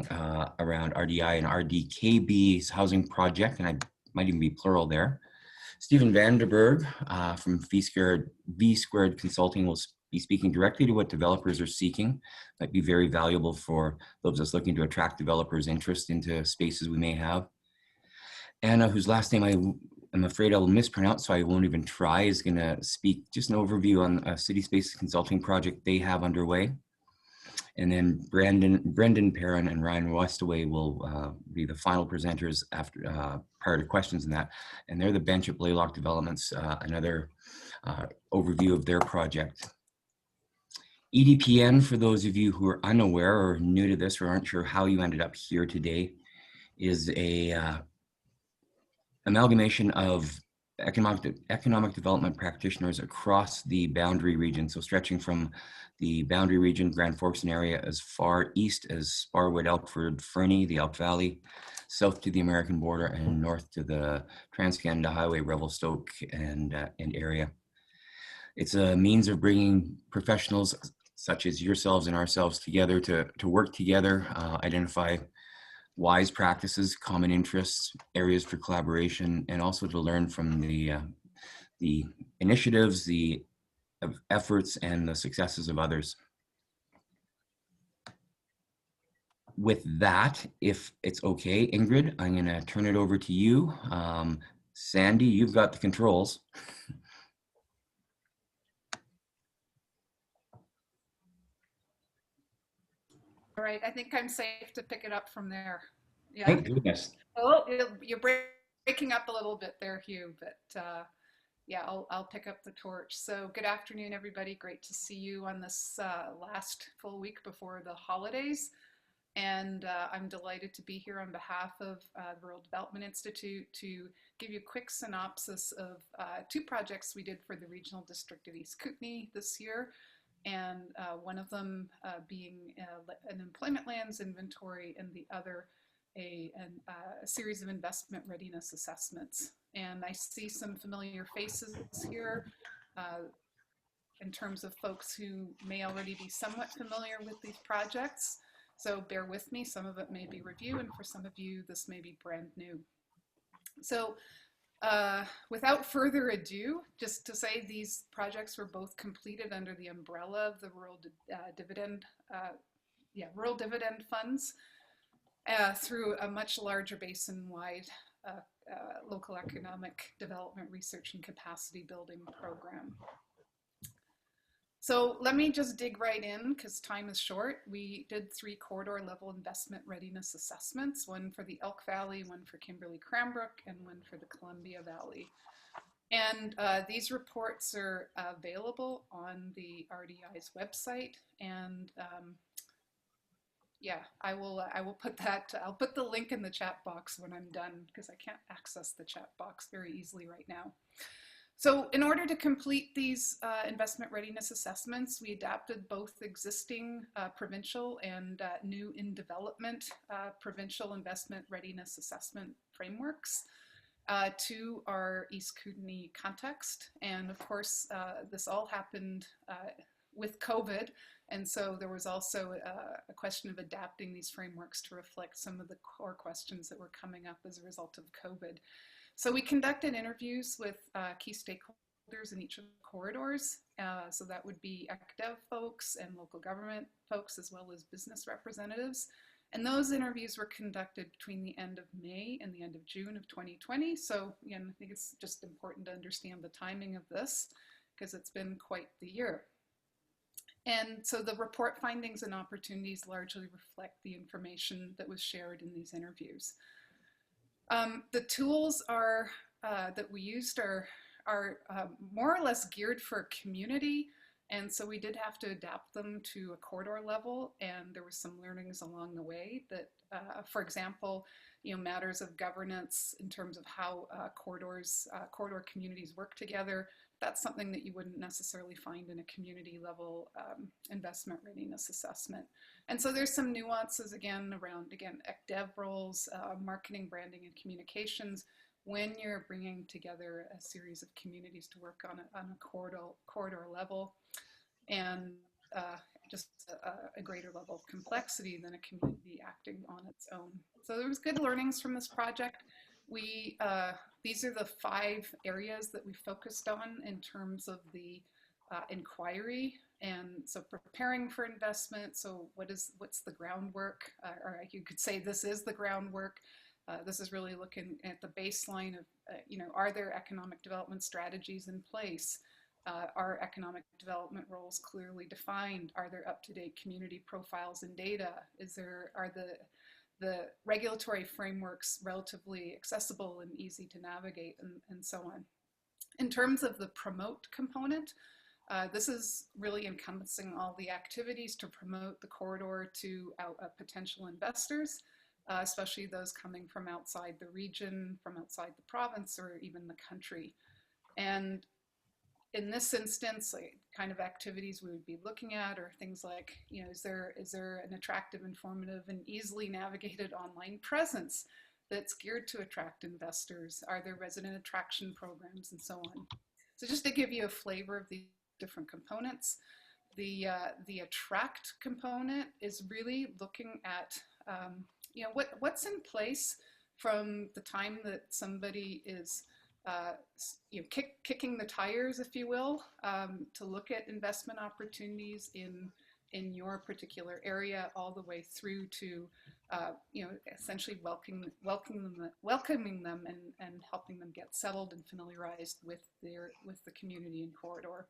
speaking around RDI and RDKB's housing project, and I might even be plural there. Stephen Vanderberg from V Squared Consulting will be speaking directly to what developers are seeking. Might be very valuable for those of us looking to attract developers' interest into spaces we may have. Anna, whose last name I'm afraid I will mispronounce, so I won't even try, is going to speak just an overview on a CitySpaces consulting project they have underway. And then Brendan Perrin and Ryan Westaway will be the final presenters after prior to questions in that. And they're the bench at Blaylock Developments, another overview of their project. EDPN, for those of you who are unaware or new to this or aren't sure how you ended up here today, is a amalgamation of economic development practitioners across the boundary region. So stretching from the boundary region, Grand Forks area, as far east as Sparwood, Elkford, Fernie, the Elk Valley, south to the American border, and north to the Trans-Canada Highway, Revelstoke and area. It's a means of bringing professionals such as yourselves and ourselves together to work together, identify wise practices, common interests, areas for collaboration, and also to learn from the initiatives, the efforts, and the successes of others. With that, if it's okay, Ingrid, I'm going to turn it over to you. Sandy, you've got the controls. All right, I think I'm safe to pick it up from there. Yeah. Thank goodness. Oh, you're breaking up a little bit there, Hugh, but yeah, I'll pick up the torch. So good afternoon, everybody. Great to see you on this last full week before the holidays. And I'm delighted to be here on behalf of the Rural Development Institute to give you a quick synopsis of two projects we did for the Regional District of East Kootenay this year. And one of them being an employment lands inventory, and the other a series of investment readiness assessments. And I see some familiar faces here in terms of folks who may already be somewhat familiar with these projects. So bear with me, some of it may be review, and for some of you, this may be brand new. So without further ado, just to say these projects were both completed under the umbrella of the rural dividend funds through a much larger basin-wide local economic development research and capacity building program. So let me just dig right in because time is short. We did 3 corridor level investment readiness assessments, one for the Elk Valley, one for Kimberley Cranbrook, and one for the Columbia Valley. And these reports are available on the RDI's website. And yeah, I will put that, I'll put the link in the chat box when I'm done because I can't access the chat box very easily right now. So in order to complete these investment readiness assessments, we adapted both existing provincial and new in development provincial investment readiness assessment frameworks to our East Kootenay context. And of course, this all happened with COVID. And so there was also a question of adapting these frameworks to reflect some of the core questions that were coming up as a result of COVID. So we conducted interviews with key stakeholders in each of the corridors. So that would be ECDEV folks and local government folks, as well as business representatives. And those interviews were conducted between the end of May and the end of June of 2020. So again, I think it's just important to understand the timing of this because it's been quite the year. And so the report findings and opportunities largely reflect the information that was shared in these interviews. The tools that we used are more or less geared for community, and so we did have to adapt them to a corridor level, and there was some learnings along the way that, for example, matters of governance in terms of how corridor communities work together. That's something that you wouldn't necessarily find in a community level investment readiness assessment. And so there's some nuances around ECDEV roles, marketing, branding, and communications when you're bringing together a series of communities to work on a corridor level. And just a greater level of complexity than a community acting on its own. So there was good learnings from this project. These are the 5 areas that we focused on in terms of the inquiry. And so preparing for investment. So what's the groundwork? Or you could say this is the groundwork. This is really looking at the baseline of, are there economic development strategies in place? Are economic development roles clearly defined? Are there up-to-date community profiles and data? Are the regulatory frameworks relatively accessible and easy to navigate, and so on? In terms of the promote component, this is really encompassing all the activities to promote the corridor to potential investors, especially those coming from outside the region, from outside the province, or even the country. And in this instance, kind of activities we would be looking at are things like, is there an attractive, informative, and easily navigated online presence that's geared to attract investors? Are there resident attraction programs, and so on? So just to give you a flavor of the different components, the attract component is really looking at what's in place from the time that somebody is kicking the tires, if you will, to look at investment opportunities in your particular area, all the way through to essentially welcoming them and helping them get settled and familiarized with the community and corridor.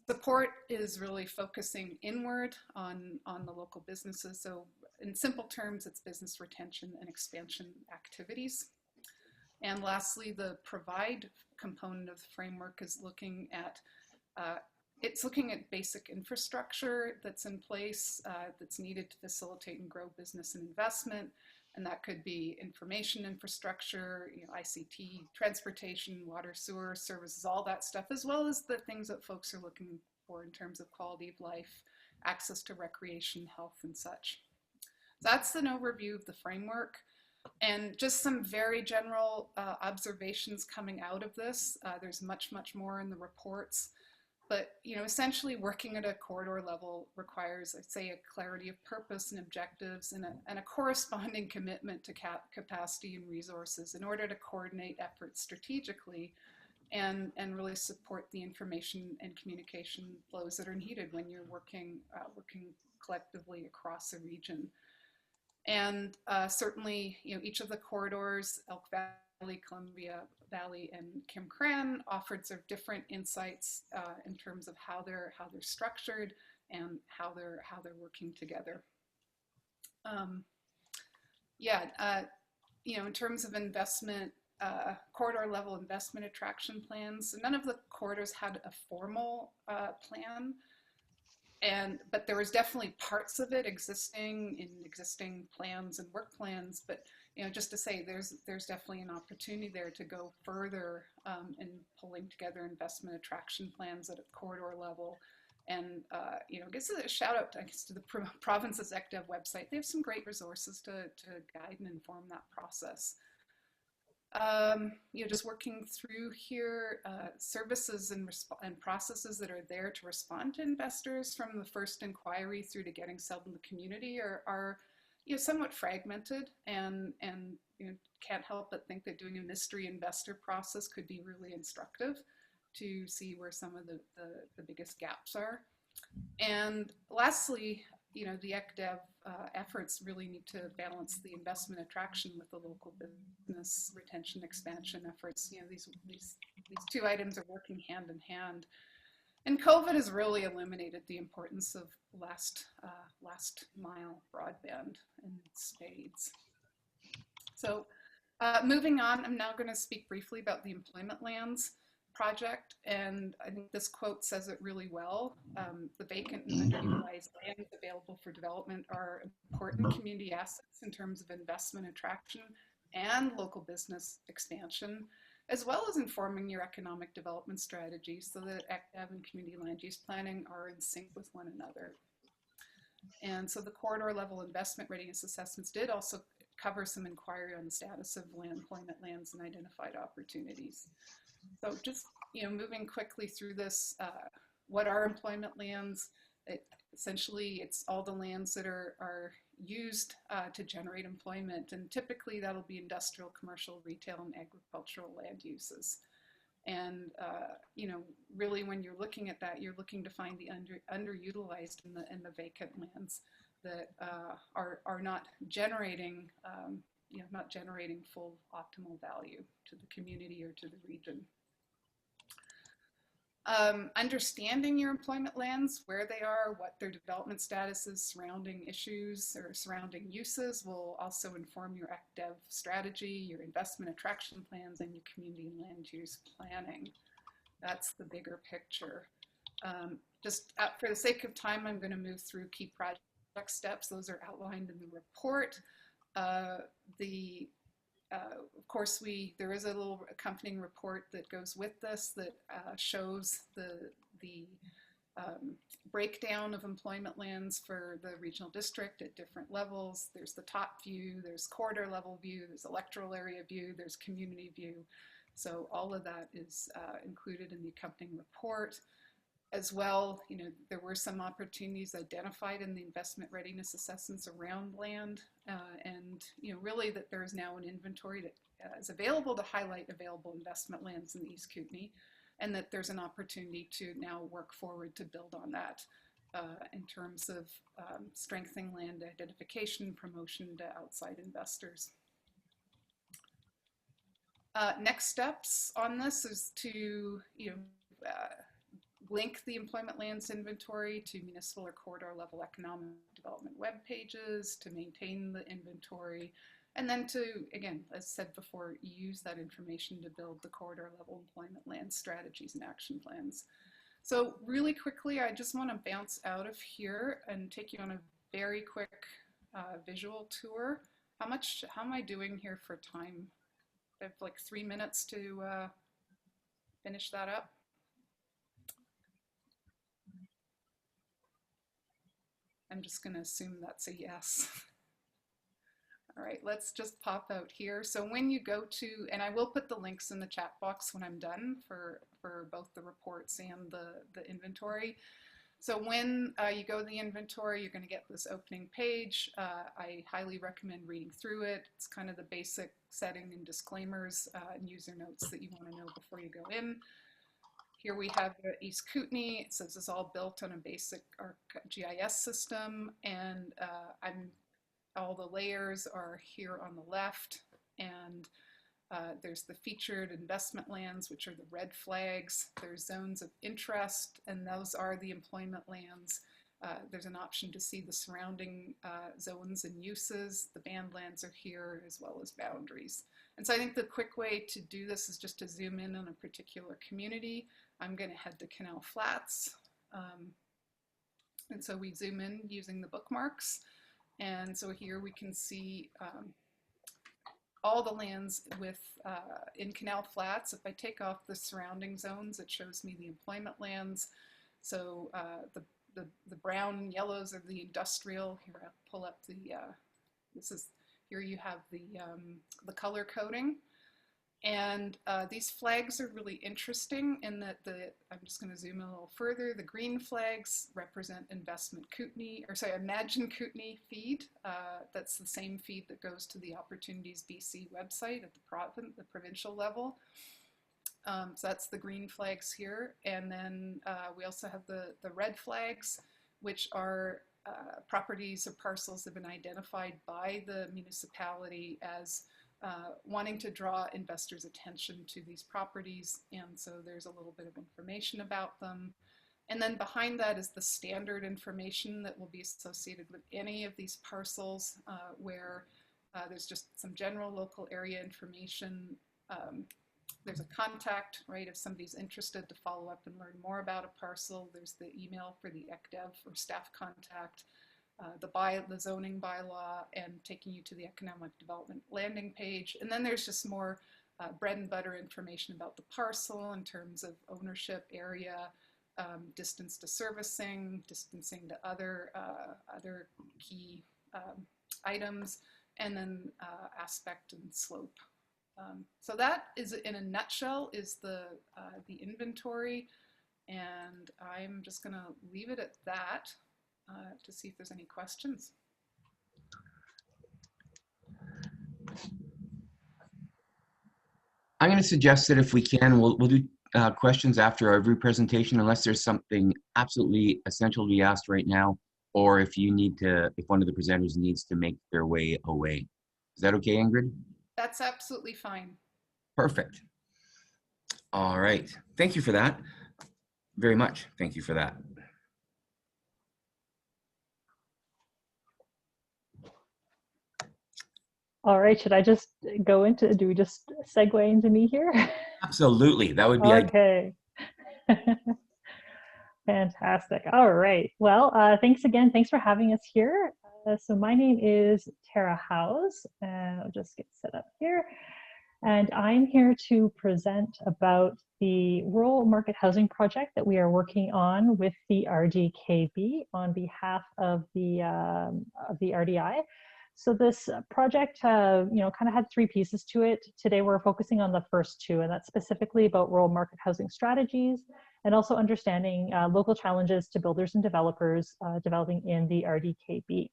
Support is really focusing inward on the local businesses. So in simple terms, it's business retention and expansion activities. And lastly, the provide component of the framework is looking at basic infrastructure that's in place, that's needed to facilitate and grow business and investment. And that could be information infrastructure, ICT, transportation, water, sewer, services, all that stuff, as well as the things that folks are looking for in terms of quality of life, access to recreation, health, and such. So that's an overview of the framework. And just some very general observations coming out of this. There's much, much more in the reports. But essentially working at a corridor level requires, I'd say, a clarity of purpose and objectives and a corresponding commitment to capacity and resources in order to coordinate efforts strategically and really support the information and communication flows that are needed when you're working collectively across a region. And certainly, each of the corridors, Elk Valley, Columbia Valley, and Kimcran, offered sort of different insights in terms of how they're structured and how they're working together. In terms of investment, corridor level investment attraction plans, none of the corridors had a formal plan. But there was definitely parts of it existing in existing plans and work plans. But just to say, there's definitely an opportunity there to go further in pulling together investment attraction plans at a corridor level. And gives a shout out, to the province's ECDEV website. They have some great resources to guide and inform that process. Just working through here, services and processes that are there to respond to investors from the first inquiry through to getting settled in the community are somewhat fragmented, and can't help but think that doing a mystery investor process could be really instructive to see where some of the biggest gaps are. And lastly, the ECDEV efforts really need to balance the investment attraction with the local business retention expansion efforts. These two items are working hand in hand. And COVID has really eliminated the importance of last mile broadband in spades. So moving on, I'm now going to speak briefly about the employment lands project, and I think this quote says it really well. The vacant and underutilized lands available for development are important community assets in terms of investment attraction and local business expansion, as well as informing your economic development strategies so that ECDEV and community land use planning are in sync with one another. And so the corridor level investment readiness assessments did also cover some inquiry on the status of employment lands and identified opportunities. So just moving quickly through this, what are employment lands? essentially it's all the lands that are used to generate employment, and typically that'll be industrial, commercial, retail, and agricultural land uses. And you know, really, when you're looking at that, you're looking to find the underutilized and the vacant lands that are not generating, you know, not generating full optimal value to the community or to the region. Understanding your employment lands, where they are, what their development status is, surrounding issues or surrounding uses will also inform your ECDEV strategy, your investment attraction plans, and your community and land use planning. That's the bigger picture. Just for the sake of time, I'm going to move through key project steps. Those are outlined in the report. Of course, there is a little accompanying report that goes with this that shows the breakdown of employment lands for the regional district at different levels. There's the top view, there's corridor level view, there's electoral area view, there's community view. So all of that is included in the accompanying report. As well, you know, there were some opportunities identified in the investment readiness assessments around land, and you know, really that there is now an inventory that is available to highlight available investment lands in the East Kootenay, and that there's an opportunity to now work forward to build on that in terms of strengthening land identification, promotion to outside investors. Next steps on this is to, you know, link the employment lands inventory to municipal or corridor level economic development web pages, to maintain the inventory, and then to, again, as said before, use that information to build the corridor level employment land strategies and action plans. So really quickly, I just want to bounce out of here and take you on a very quick visual tour. How am I doing here for time? I have like 3 minutes to finish that up. I'm just going to assume that's a yes. All right, let's just pop out here. So when you go to, and I will put the links in the chat box when I'm done for both the reports and the inventory. So when you go to the inventory, you're going to get this opening page. I highly recommend reading through it. It's kind of the basic setting and disclaimers and user notes that you want to know before you go in. Here we have the East Kootenay. It says it's all built on a basic GIS system, and all the layers are here on the left, and there's the featured investment lands, which are the red flags. There's zones of interest, and those are the employment lands. There's an option to see the surrounding zones and uses. The band lands are here, as well as boundaries. And so I think the quick way to do this is just to zoom in on a particular community. I'm going to head to Canal Flats. And so we zoom in using the bookmarks. And so here we can see all the lands in Canal Flats. If I take off the surrounding zones, it shows me the employment lands. So the brown and yellows are the industrial. Here, I'll pull up here you have the color coding. And these flags are really interesting in that I'm just going to zoom in a little further. The green flags represent Investment Kootenay, or sorry, Imagine Kootenay feed. That's the same feed that goes to the Opportunities BC website at the provincial level. So that's the green flags here. And then we also have the red flags, which are properties or parcels that have been identified by the municipality as wanting to draw investors' attention to these properties, and so there's a little bit of information about them. And then behind that is the standard information that will be associated with any of these parcels, where there's just some general local area information. There's a contact, right, if somebody's interested to follow up and learn more about a parcel. There's the email for the ECDEV or staff contact. The zoning bylaw, and taking you to the economic development landing page. And then there's just more bread and butter information about the parcel in terms of ownership, area, distance to servicing, distancing to other key items, and then aspect and slope. So that is, in a nutshell, is the inventory, and I'm just going to leave it at that. to see if there's any questions. I'm going to suggest that if we can, we'll do questions after every presentation, unless there's something absolutely essential to be asked right now, or if you need to, if one of the presenters needs to make their way away. Is that okay, Ingrid? That's absolutely fine. Perfect. All right. Thank you for that. Very much. Thank you for that. All right, should I just go into, do we just segue into me here? Absolutely. That would be okay. Fantastic. All right. Well, thanks again. Thanks for having us here. So my name is Tara Howse, and I'll just get set up here. And I'm here to present about the rural market housing project that we are working on with the RDKB on behalf of the RDI. So this project, kind of had three pieces to it. Today we're focusing on the first two, and that's specifically about rural market housing strategies and also understanding local challenges to builders and developers developing in the RDKB.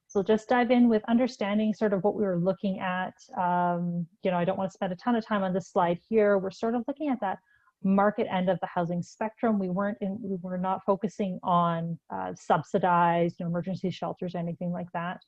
So just dive in with understanding sort of what we were looking at. I don't want to spend a ton of time on this slide here. We're sort of looking at that market end of the housing spectrum. We were not focusing on subsidized emergency shelters or anything like that.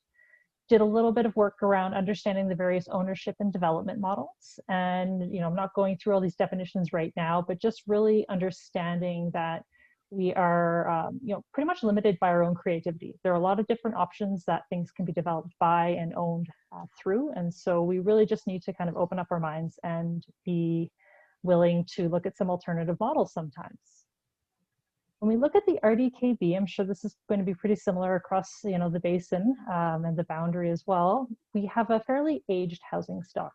Did a little bit of work around understanding the various ownership and development models. And, I'm not going through all these definitions right now, but just really understanding that we are, pretty much limited by our own creativity. There are a lot of different options that things can be developed by and owned through. And so we really just need to kind of open up our minds and be willing to look at some alternative models sometimes. When we look at the RDKB, I'm sure this is going to be pretty similar across, the basin and the boundary as well. We have a fairly aged housing stock.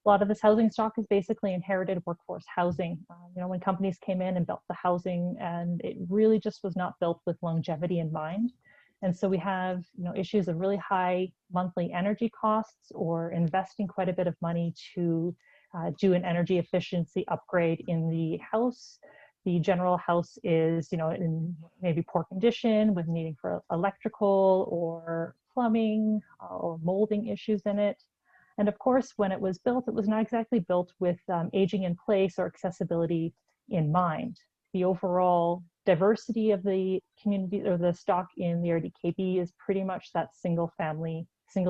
A lot of this housing stock is basically inherited workforce housing. When companies came in and built the housing, and it really just was not built with longevity in mind. And so we have, issues of really high monthly energy costs or investing quite a bit of money to do an energy efficiency upgrade in the house. The general house is, in maybe poor condition with needing for electrical or plumbing or molding issues in it. And of course, when it was not exactly built with aging in place or accessibility in mind. The overall diversity of the community or the stock in the RDKB is pretty much that single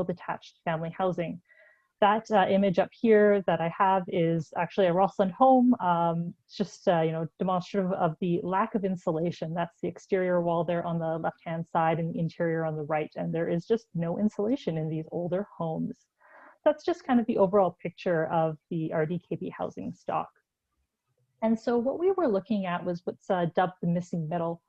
detached family housing. That image up here that I have is actually a Rossland home. It's just demonstrative of the lack of insulation. That's the exterior wall there on the left-hand side and the interior on the right. And there is just no insulation in these older homes. That's just kind of the overall picture of the RDKB housing stock. And so what we were looking at was what's dubbed the missing middle.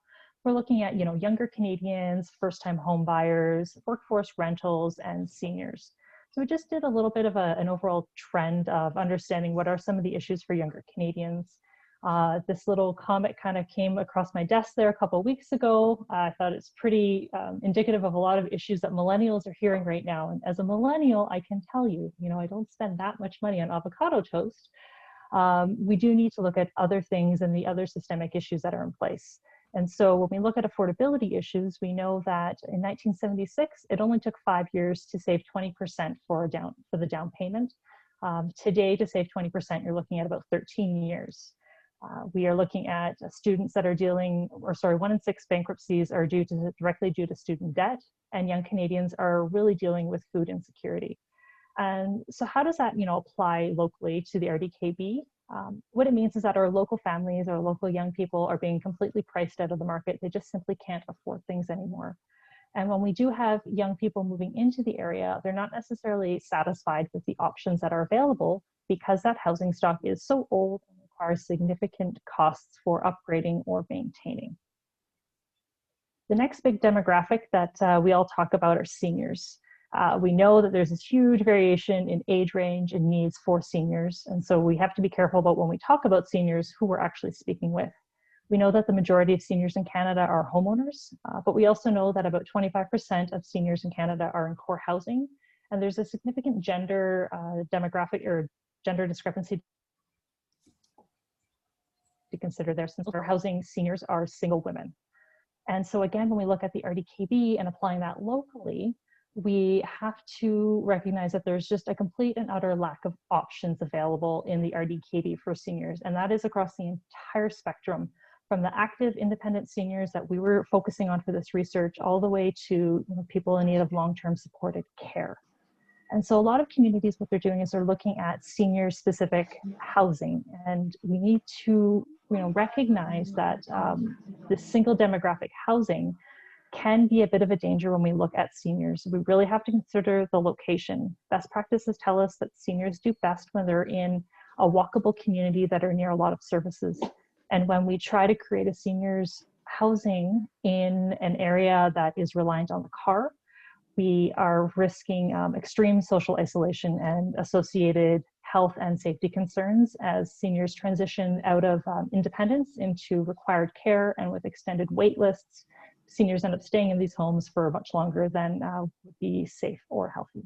We're looking at younger Canadians, first-time home buyers, workforce rentals, and seniors. So we just did a little bit of an overall trend of understanding what are some of the issues for younger Canadians. This little comment kind of came across my desk there a couple of weeks ago. I thought it's pretty indicative of a lot of issues that millennials are hearing right now. And as a millennial, I can tell you, I don't spend that much money on avocado toast. We do need to look at other things and the other systemic issues that are in place. And so when we look at affordability issues, we know that in 1976, it only took 5 years to save 20% for the down payment. Today, to save 20%, you're looking at about 13 years. We are looking at students that are 1 in 6 bankruptcies are directly due to student debt, and young Canadians are really dealing with food insecurity. And so how does that, apply locally to the RDKB? What it means is that our local families, our local young people are being completely priced out of the market. They just simply can't afford things anymore. And when we do have young people moving into the area, they're not necessarily satisfied with the options that are available because that housing stock is so old and requires significant costs for upgrading or maintaining. The next big demographic that we all talk about are seniors. We know that there's this huge variation in age range and needs for seniors. And so we have to be careful about when we talk about seniors, who we're actually speaking with. We know that the majority of seniors in Canada are homeowners, but we also know that about 25% of seniors in Canada are in core housing. And there's a significant gender demographic or gender discrepancy to consider there, since our housing seniors are single women. And so again, when we look at the RDKB and applying that locally, we have to recognize that there's just a complete and utter lack of options available in the RDKB for seniors. And that is across the entire spectrum, from the active independent seniors that we were focusing on for this research, all the way to people in need of long-term supported care. And so a lot of communities, what they're doing is they're looking at senior-specific housing, and we need to recognize that the single demographic housing can be a bit of a danger when we look at seniors. We really have to consider the location. Best practices tell us that seniors do best when they're in a walkable community that are near a lot of services. And when we try to create a seniors housing in an area that is reliant on the car, we are risking extreme social isolation and associated health and safety concerns as seniors transition out of independence into required care, and with extended wait lists, seniors end up staying in these homes for much longer than would be safe or healthy.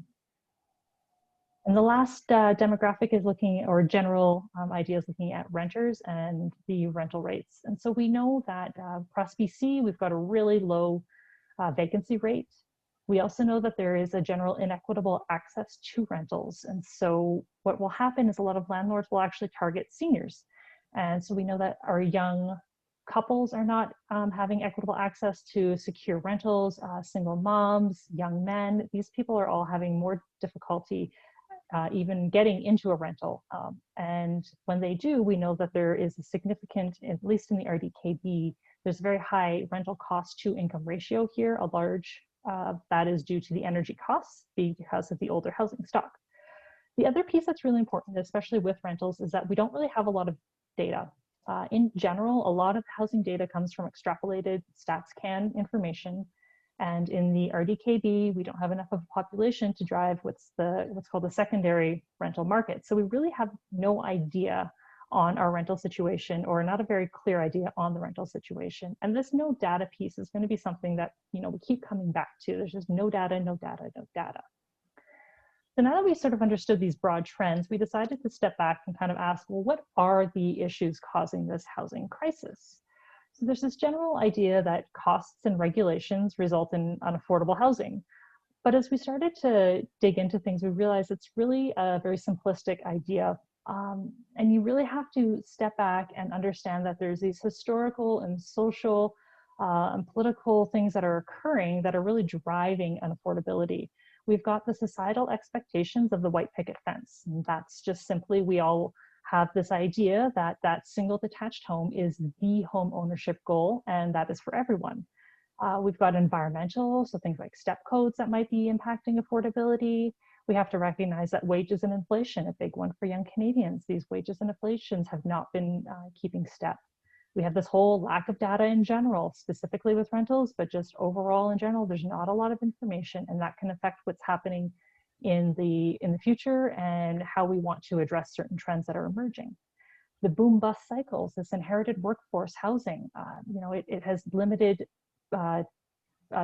And the last demographic is looking, or general idea is looking at renters and the rental rates. And so we know that across BC, we've got a really low vacancy rate. We also know that there is a general inequitable access to rentals. And so what will happen is a lot of landlords will actually target seniors. And so we know that our young couples are not having equitable access to secure rentals, single moms, young men. These people are all having more difficulty even getting into a rental. And when they do, we know that there is a significant, at least in the RDKB, there's a very high rental cost to income ratio here, a large, that is due to the energy costs because of the older housing stock. The other piece that's really important, especially with rentals, is that we don't really have a lot of data. In general, a lot of housing data comes from extrapolated StatsCan information. And in the RDKB, we don't have enough of a population to drive what's called the secondary rental market. So we really have no idea on our rental situation, or not a very clear idea on the rental situation. And this no data piece is going to be something that we keep coming back to. There's just no data, no data, no data. So now that we sort of understood these broad trends, we decided to step back and kind of ask, well, what are the issues causing this housing crisis? So there's this general idea that costs and regulations result in unaffordable housing. But as we started to dig into things, we realized it's really a very simplistic idea. And you really have to step back and understand that there's these historical and social and political things that are occurring that are really driving unaffordability. We've got the societal expectations of the white picket fence. And that's just simply, we all have this idea that that single detached home is the home ownership goal, and that is for everyone. We've got environmental, so things like step codes that might be impacting affordability. We have to recognize that wages and inflation, a big one for young Canadians. These wages and inflations have not been keeping step. We have this whole lack of data in general, specifically with rentals, but just overall in general, there's not a lot of information, and that can affect what's happening in the future and how we want to address certain trends that are emerging. The boom bust cycles, this inherited workforce housing, it has limited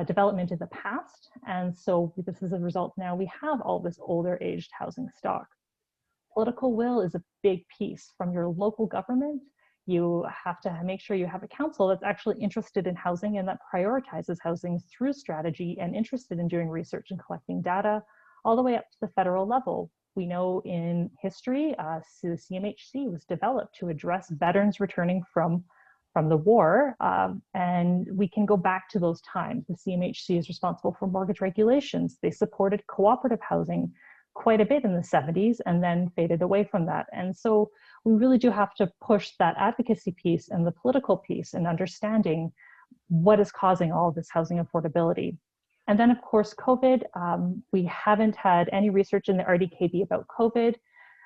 development in the past. And so this is a result now we have all this older aged housing stock. Political will is a big piece from your local government. You have to make sure you have a council that's actually interested in housing and that prioritizes housing through strategy and interested in doing research and collecting data, all the way up to the federal level. We know in history, the CMHC was developed to address veterans returning from the war, and we can go back to those times. The CMHC is responsible for mortgage regulations. They supported cooperative housing quite a bit in the 70s and then faded away from that. And so we really do have to push that advocacy piece and the political piece and understanding what is causing all of this housing affordability. And then of course, COVID, we haven't had any research in the RDKB about COVID.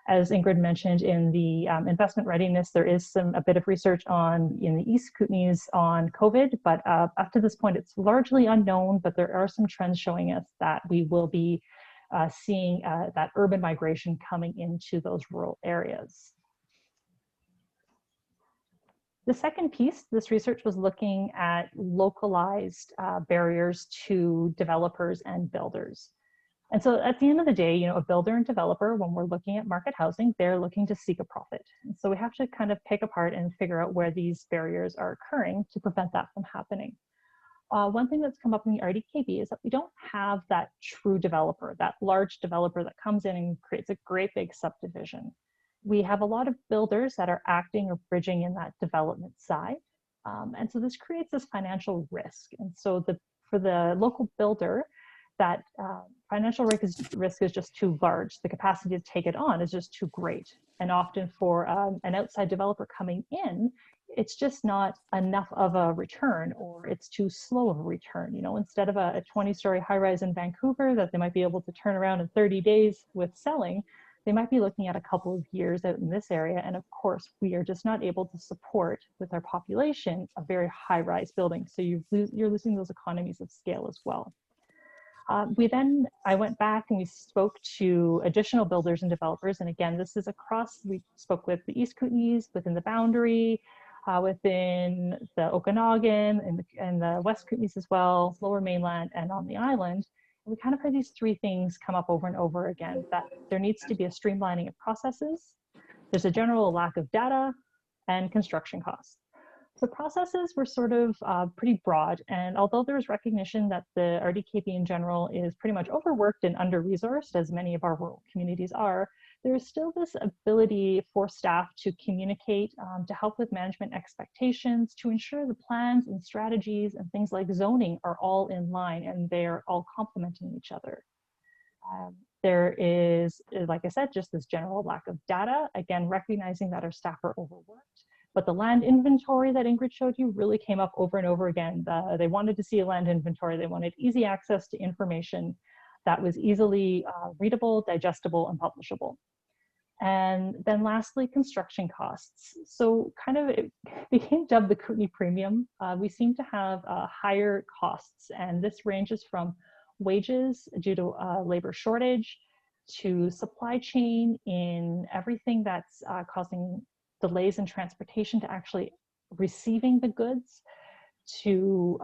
As Ingrid mentioned in the investment readiness, there is a bit of research in the East Kootenays on COVID, but up to this point, it's largely unknown, but there are some trends showing us that we will be seeing that urban migration coming into those rural areas. The second piece, this research was looking at localized barriers to developers and builders. And so at the end of the day, a builder and developer, when we're looking at market housing, they're looking to seek a profit. And so we have to kind of pick apart and figure out where these barriers are occurring to prevent that from happening. one thing that's come up in the RDKB is that we don't have that true developer, that large developer that comes in and creates a great big subdivision. We have a lot of builders that are acting or bridging in that development side. And so this creates this financial risk. And so for the local builder, that financial risk is just too large. The capacity to take it on is just too great. And often for an outside developer coming in, it's just not enough of a return, or it's too slow of a return. You know, instead of a 20-story high-rise in Vancouver that they might be able to turn around in 30 days with selling, they might be looking at a couple of years out in this area. And of course, we are just not able to support with our population a very high-rise building. So you're losing those economies of scale as well. I went back and we spoke to additional builders and developers. And again, this is across, we spoke with the East Kootenays, within the boundary, within the Okanagan and the West Kootenays as well, Lower Mainland and on the island. And we kind of heard these three things come up over and over again, that there needs to be a streamlining of processes, there's a general lack of data, and construction costs. So processes were sort of pretty broad, and although there was recognition that the RDKB in general is pretty much overworked and under-resourced, as many of our rural communities are, there is still this ability for staff to communicate, to help with management expectations, to ensure the plans and strategies and things like zoning are all in line and they're all complementing each other. There is, like I said, just this general lack of data, again, recognizing that our staff are overworked. But the land inventory that Ingrid showed you really came up over and over again. They wanted to see a land inventory. They wanted easy access to information that was easily readable, digestible, and publishable. And then lastly, construction costs. So kind of it became dubbed the Kootenay premium. We seem to have higher costs, and this ranges from wages due to labor shortage to supply chain in everything that's causing delays in transportation to actually receiving the goods, to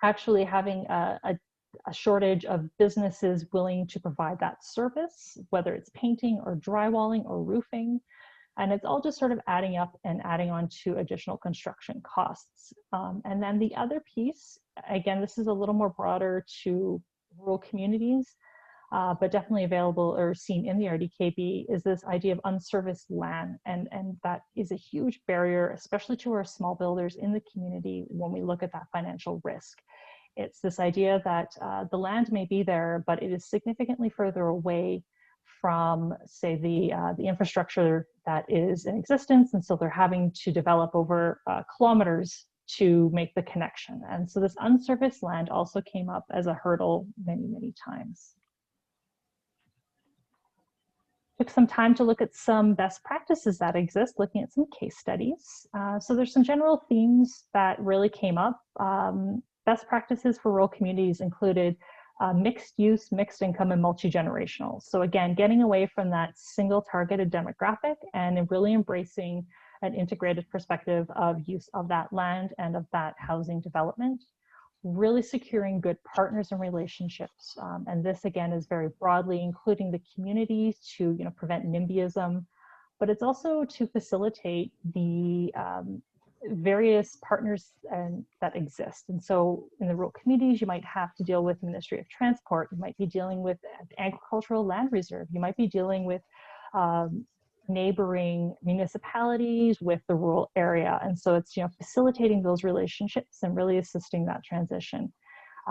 actually having a shortage of businesses willing to provide that service, whether it's painting or drywalling or roofing. And it's all just sort of adding up and adding on to additional construction costs. And then the other piece, again, this is a little more broader to rural communities, but definitely available or seen in the RDKB, is this idea of unserviced land. And that is a huge barrier, especially to our small builders in the community when we look at that financial risk. It's this idea that the land may be there, but it is significantly further away from, say, the infrastructure that is in existence. And so they're having to develop over kilometers to make the connection. And so this unserviced land also came up as a hurdle many, many times. Took some time to look at some best practices that exist, looking at some case studies. So there's some general themes that really came up. Best practices for rural communities included mixed use, mixed income, and multi-generational. So again, getting away from that single targeted demographic and really embracing an integrated perspective of use of that land and of that housing development. Really securing good partners and relationships. And this again is very broadly including the community to prevent NIMBYism, but it's also to facilitate the various partners that exist. And so in the rural communities, you might have to deal with the Ministry of Transport, you might be dealing with Agricultural Land Reserve, you might be dealing with neighboring municipalities, with the rural area. And so it's facilitating those relationships and really assisting that transition.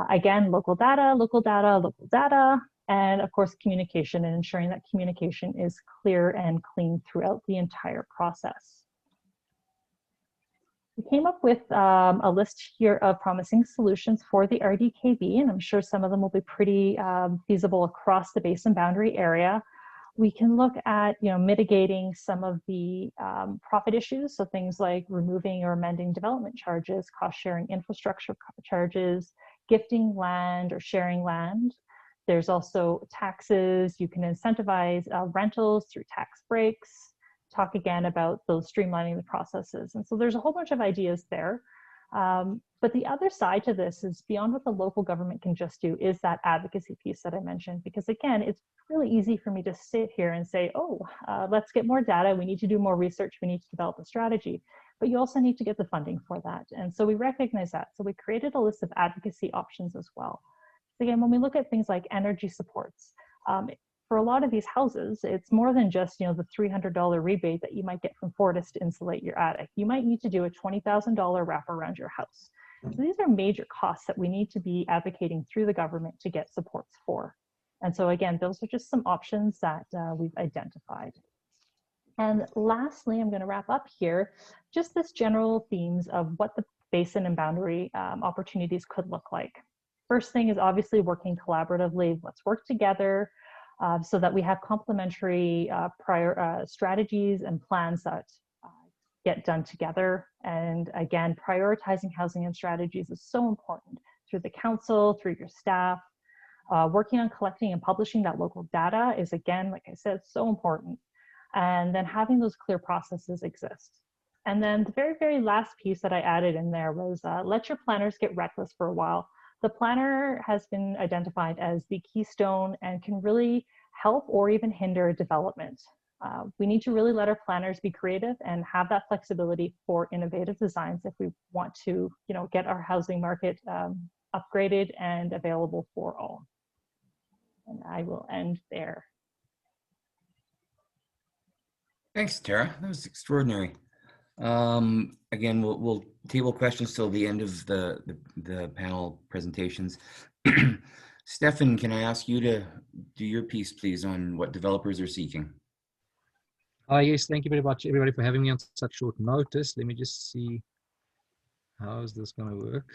Again, local data, local data, local data, and of course communication, and ensuring that communication is clear and clean throughout the entire process. We came up with a list here of promising solutions for the RDKB, and I'm sure some of them will be pretty feasible across the Basin boundary area. We can look at mitigating some of the profit issues, so things like removing or amending development charges, cost sharing infrastructure charges, gifting land or sharing land. There's also taxes. You can incentivize rentals through tax breaks. Talk again about those streamlining the processes. And so there's a whole bunch of ideas there. But the other side to this is beyond what the local government can just do is that advocacy piece that I mentioned, because again, it's really easy for me to sit here and say, oh, let's get more data. We need to do more research. We need to develop a strategy. but you also need to get the funding for that. And so we recognize that. So we created a list of advocacy options as well. So again, when we look at things like energy supports, for a lot of these houses, it's more than just, you know, the $300 rebate that you might get from Fortis to insulate your attic. You might need to do a $20,000 wrap around your house. So these are major costs that we need to be advocating through the government to get supports for. And so again, those are just some options that we've identified. And lastly, I'm going to wrap up here, just this general themes of what the basin and boundary opportunities could look like. First thing is obviously working collaboratively. Let's work together so that we have complementary strategies and plans that get done together. And again, prioritizing housing and strategies is so important through the council, through your staff. Working on collecting and publishing that local data is, again, like I said, so important. And then having those clear processes exist. And then the very, very last piece that I added in there was let your planners get reckless for a while. The planner has been identified as the keystone and can really help or even hinder development. We need to really let our planners be creative and have that flexibility for innovative designs if we want to, you know, get our housing market upgraded and available for all. And I will end there. Thanks, Tara. That was extraordinary. Again, we'll table questions till the end of the panel presentations. Stefan, can I ask you to do your piece, please, on what developers are seeking? Yes, thank you very much, everybody, for having me on such short notice. Let me just see, how is this going to work?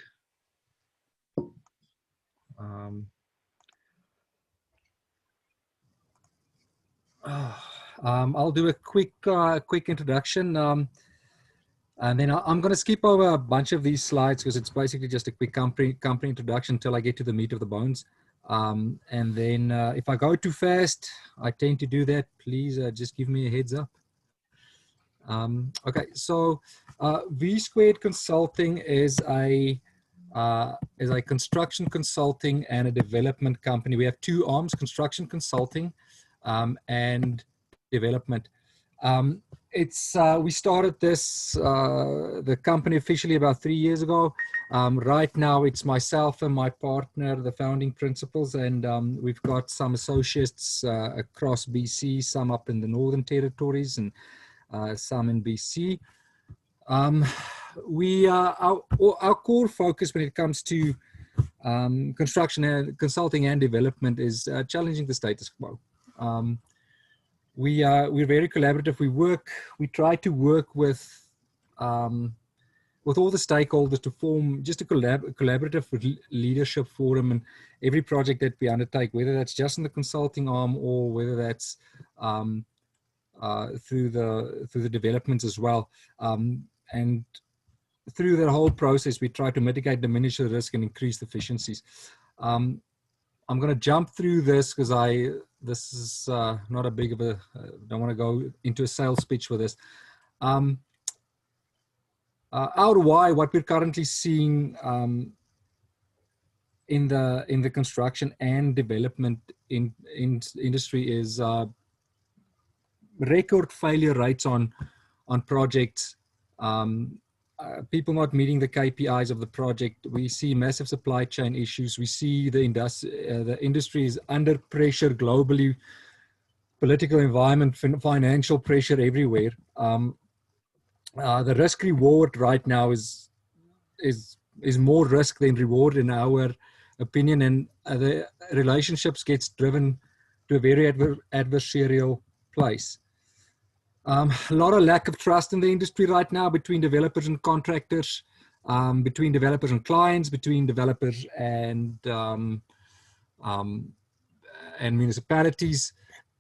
I'll do a quick introduction, and then I'm going to skip over a bunch of these slides because it's basically just a quick company introduction until I get to the meat of the bones. And then if I go too fast, I tend to do that. Please just give me a heads up. Okay, so V Squared Consulting is a construction consulting and a development company. We have two arms: construction consulting and development. We started the company officially about 3 years ago. Right now it's myself and my partner, the founding principals, and we've got some associates across BC, some up in the Northern Territories and some in BC. Our core focus when it comes to construction and consulting and development is challenging the status quo. We're very collaborative. We try to work with all the stakeholders to form just a collaborative leadership forum in every project that we undertake, whether that's just in the consulting arm or whether that's through the developments as well. And through the whole process, we try to mitigate, diminish the risk, and increase the efficiencies. I'm going to jump through this because this is not a big of a, don't want to go into a sales pitch with this. Our why, what we're currently seeing in the construction and development industry is record failure rates on projects. People not meeting the KPIs of the project. We see massive supply chain issues. We see the industry is under pressure globally, political environment, financial pressure everywhere. The risk reward right now is more risk than reward in our opinion, and the relationships gets driven to a very adversarial place. A lot of lack of trust in the industry right now between developers and contractors, between developers and clients, between developers and municipalities,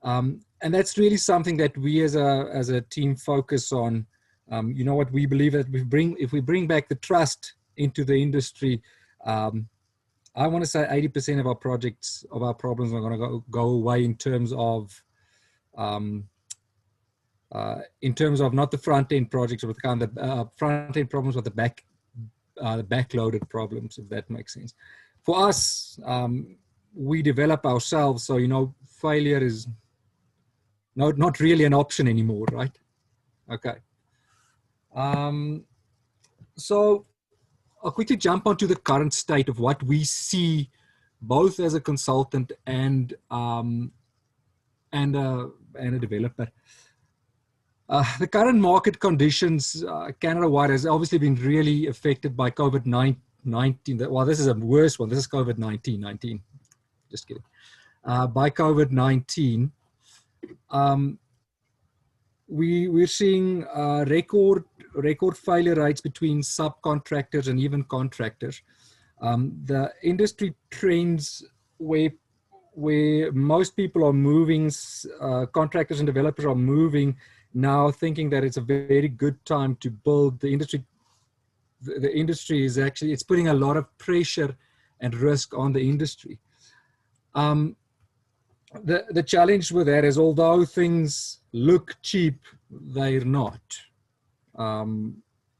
and that's really something that we as a team focus on. You know what, we believe that if we bring back the trust into the industry, I want to say 80% of our projects, of our problems are going to go away in terms of not the front end projects, but kind of the front end problems, but the backloaded problems, if that makes sense. For us, we develop ourselves, so you know, failure is not really an option anymore, right? Okay. So I'll quickly jump onto the current state of what we see both as a consultant and a developer. The current market conditions, Canada-wide, has obviously been really affected by COVID-19. Well, this is a worse one. This is COVID-19. Just kidding. By COVID-19, we're seeing record failure rates between subcontractors and even contractors. The industry trends where most people are moving, contractors and developers are moving now, thinking that it's a very good time to build. The industry is actually, it's putting a lot of pressure and risk on the industry. The challenge with that is, although things look cheap, they're not.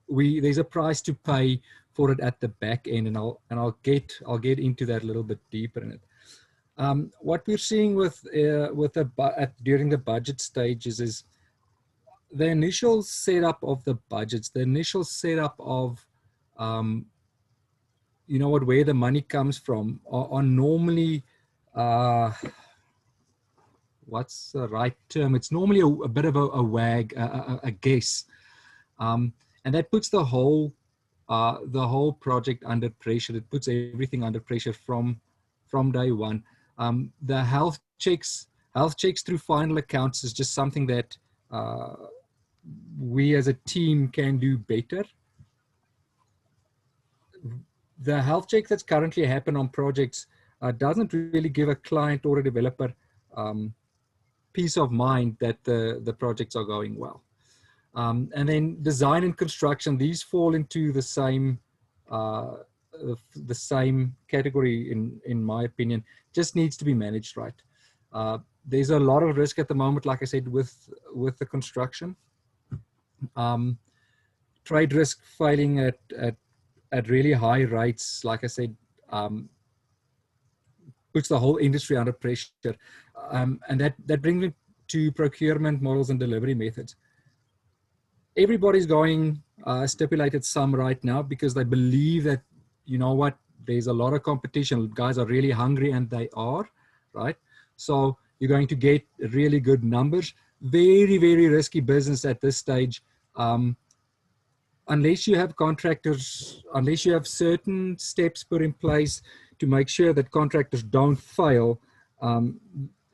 There's a price to pay for it at the back end, and I'll get into that a little bit deeper in it. What we're seeing during the budget stages is the initial setup of the budgets, the initial setup of where the money comes from are normally what's the right term? It's normally a bit of a wag, a guess, and that puts the whole project under pressure. It puts everything under pressure from day one. The health checks through final accounts is just something that we as a team can do better. The health check that's currently happening on projects doesn't really give a client or a developer peace of mind that the projects are going well. And then design and construction, these fall into the same category in my opinion. Just needs to be managed right. There's a lot of risk at the moment, like I said, with the construction. Trade risk failing at really high rates, like I said, puts the whole industry under pressure. And that brings me to procurement models and delivery methods. Everybody's going stipulated sum right now because they believe that, you know what, there's a lot of competition. Guys are really hungry, and they are, right? So you're going to get really good numbers. Very, very risky business at this stage. Unless you have contractors, unless you have certain steps put in place to make sure that contractors don't fail,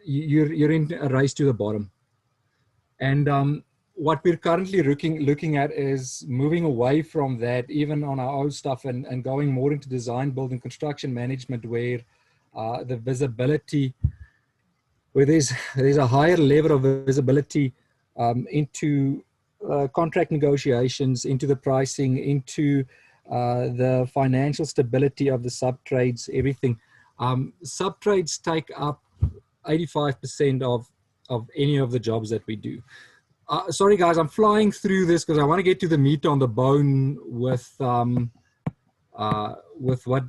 you're in a race to the bottom. And what we're currently looking at is moving away from that, even on our own stuff, and going more into design, building, construction management, where the visibility, where there's a higher level of visibility into contract negotiations, into the pricing, into the financial stability of the sub-trades, everything. Sub-trades take up 85% of any of the jobs that we do. Sorry guys, I'm flying through this because I want to get to the meat on the bone with what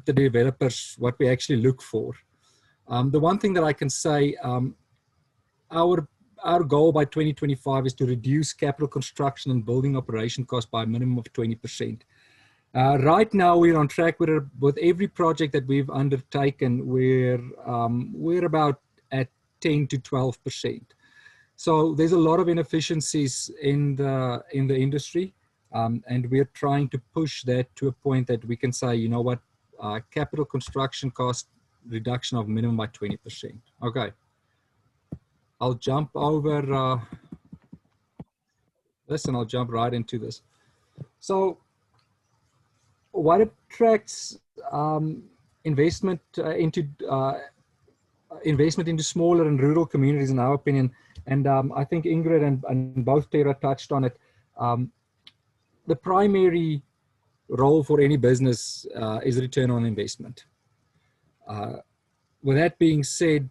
the developers, what we actually look for. The one thing that I can say, our goal by 2025 is to reduce capital construction and building operation costs by a minimum of 20%. Right now, we're on track with every project that we've undertaken. We're about at 10 to 12%. So there's a lot of inefficiencies in the industry, and we're trying to push that to a point that we can say, you know what, capital construction cost reduction of minimum by 20%. Okay. I'll jump over this, and I'll jump right into this. So what attracts investment into smaller and rural communities, in our opinion, and I think Ingrid and both Tara touched on it. The primary role for any business is return on investment. With that being said,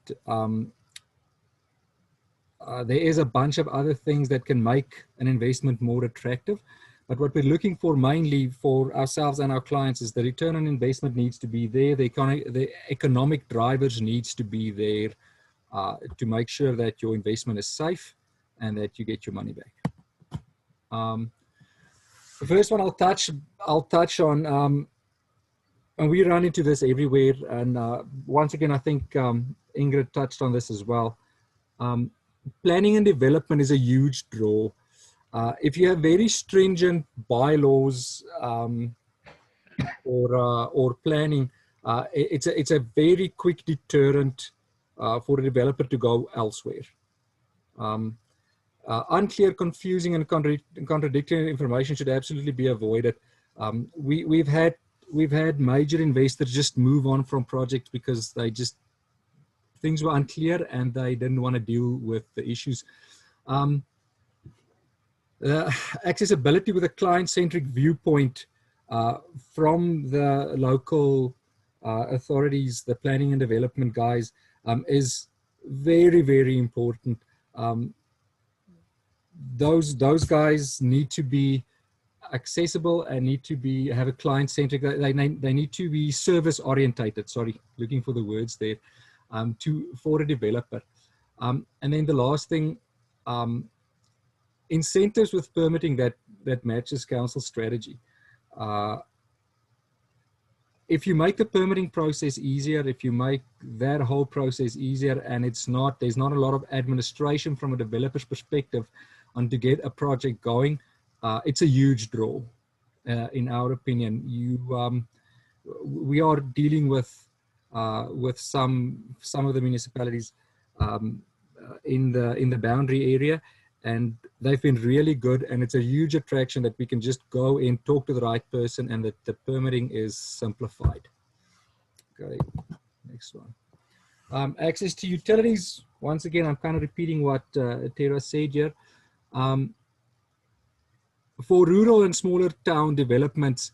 there is a bunch of other things that can make an investment more attractive. But what we're looking for mainly for ourselves and our clients is the return on investment needs to be there. The economic drivers needs to be there to make sure that your investment is safe and that you get your money back. The first one I'll touch on, and we run into this everywhere. And once again, I think Ingrid touched on this as well. Planning and development is a huge draw. If you have very stringent bylaws or planning, it's a very quick deterrent for a developer to go elsewhere. Unclear, confusing, and contradictory information should absolutely be avoided. We've had major investors just move on from projects because things were unclear and they didn't want to deal with the issues. Accessibility with a client-centric viewpoint from the local authorities, the planning and development guys, is very, very important. Those guys need to be accessible and need to have a client-centric. They need to be service-orientated. Sorry, looking for the words there. For a developer, and then the last thing, incentives with permitting that matches council strategy. If you make the permitting process easier, if you make that whole process easier, and there's not a lot of administration from a developer's perspective on to get a project going, it's a huge draw, in our opinion. We are dealing with some of the municipalities in the boundary area, and they've been really good, and it's a huge attraction that we can just go in, talk to the right person, and that the permitting is simplified. Okay, next one. Access to utilities. Once again, I'm kind of repeating what Tara said here. For rural and smaller town developments,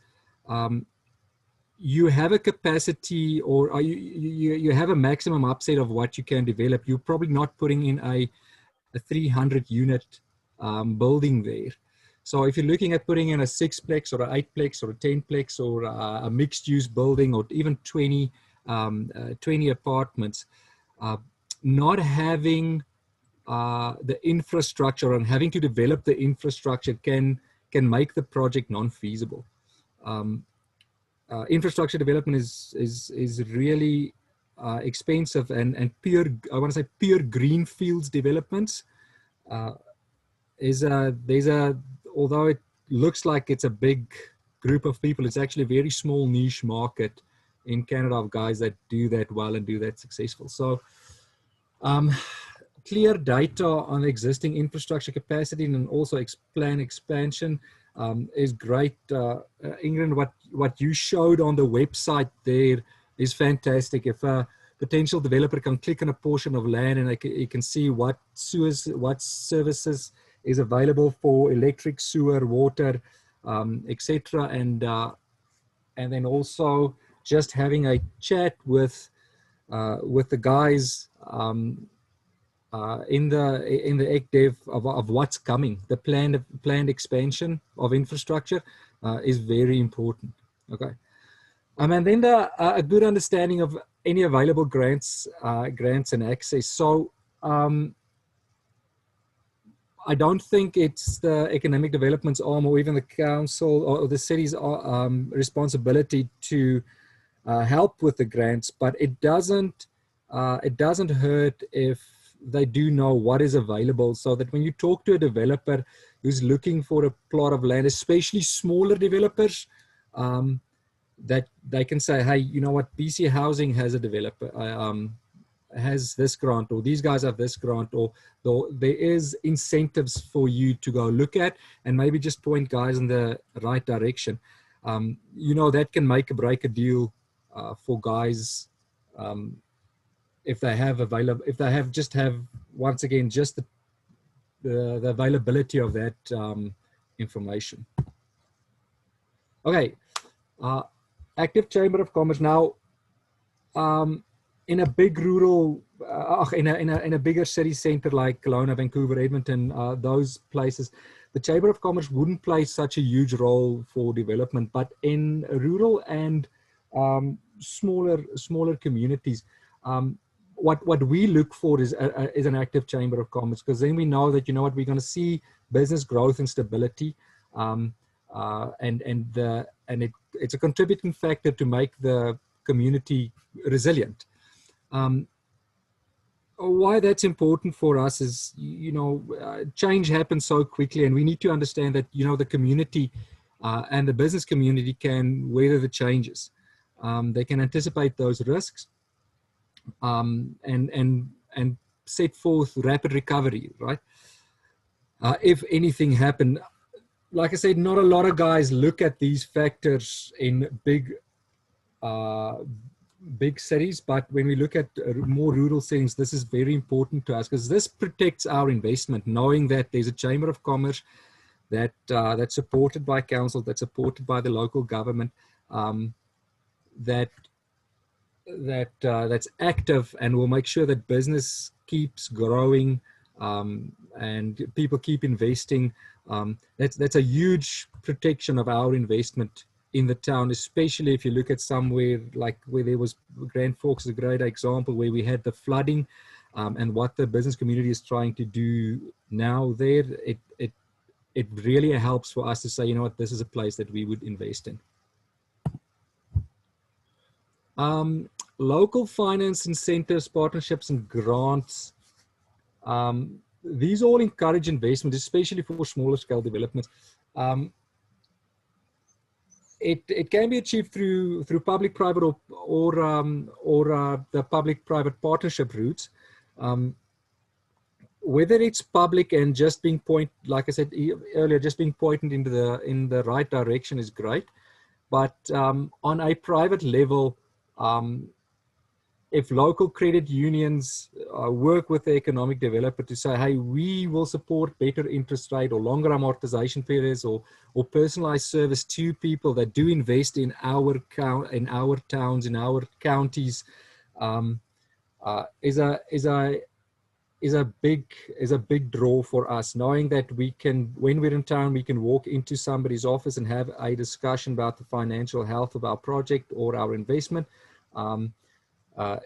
you have a capacity, or you have a maximum upside of what you can develop. You're probably not putting in a 300 unit building there. So if you're looking at putting in a 6-plex or an 8-plex or a 10-plex or a mixed use building, or even 20 apartments, not having the infrastructure and having to develop the infrastructure can make the project non-feasible. Infrastructure development is really expensive, and pure, I want to say pure greenfields developments although it looks like it's a big group of people, it's actually a very small niche market in Canada of guys that do that well and do that successful. So clear data on existing infrastructure capacity and also plan expansion is great. Ingrid, what you showed on the website there is fantastic. If a potential developer can click on a portion of land and you can see what services is available for electric, sewer, water, etc., and then also just having a chat with the guys in the EDPN of what's coming. The planned expansion of infrastructure is very important. Okay, and then a good understanding of any available grants and access. So I don't think it's the economic development's arm or even the council or the city's responsibility to help with the grants, but it doesn't hurt if they do know what is available, so that when you talk to a developer who's looking for a plot of land, especially smaller developers, that they can say, hey, you know what, BC Housing has a developer, has this grant, or these guys have this grant, or there is incentives for you to go look at and maybe just point guys in the right direction. You know, that can make or break a deal for guys if they have once again just the availability of that information. Okay, active Chamber of Commerce. Now, in a big rural, in a bigger city center like Kelowna, Vancouver, Edmonton, those places, the Chamber of Commerce wouldn't play such a huge role for development. But in rural and smaller communities, what we look for is an active Chamber of Commerce, because then we know that, you know what, we're going to see business growth and stability. it's a contributing factor to make the community resilient. Why that's important for us is, change happens so quickly, and we need to understand that, the community and the business community can weather the changes. They can anticipate those risks and set forth rapid recovery, right? If anything happened, like I said, not a lot of guys look at these factors in big cities, but when we look at more rural settings, this is very important to us because this protects our investment, knowing that there's a Chamber of Commerce that's supported by council, that's supported by the local government, that's active and will make sure that business keeps growing and people keep investing. That's a huge protection of our investment in the town, especially if you look at somewhere like where there was Grand Forks is a great example where we had the flooding and what the business community is trying to do now there. It really helps for us to say, what, this is a place that we would invest in. Local finance incentives, partnerships, and grants. These all encourage investment, especially for smaller scale developments. It can be achieved through public-private or the public-private partnership routes. Whether it's public and just being like I said earlier, just being pointed in the right direction is great. But on a private level, if local credit unions work with the economic developer to say, hey, we will support better interest rate or longer amortization periods or personalized service to people that do invest in our towns, in our counties, is a big draw for us, knowing that we can, when we're in town, we can walk into somebody's office and have a discussion about the financial health of our project or our investment.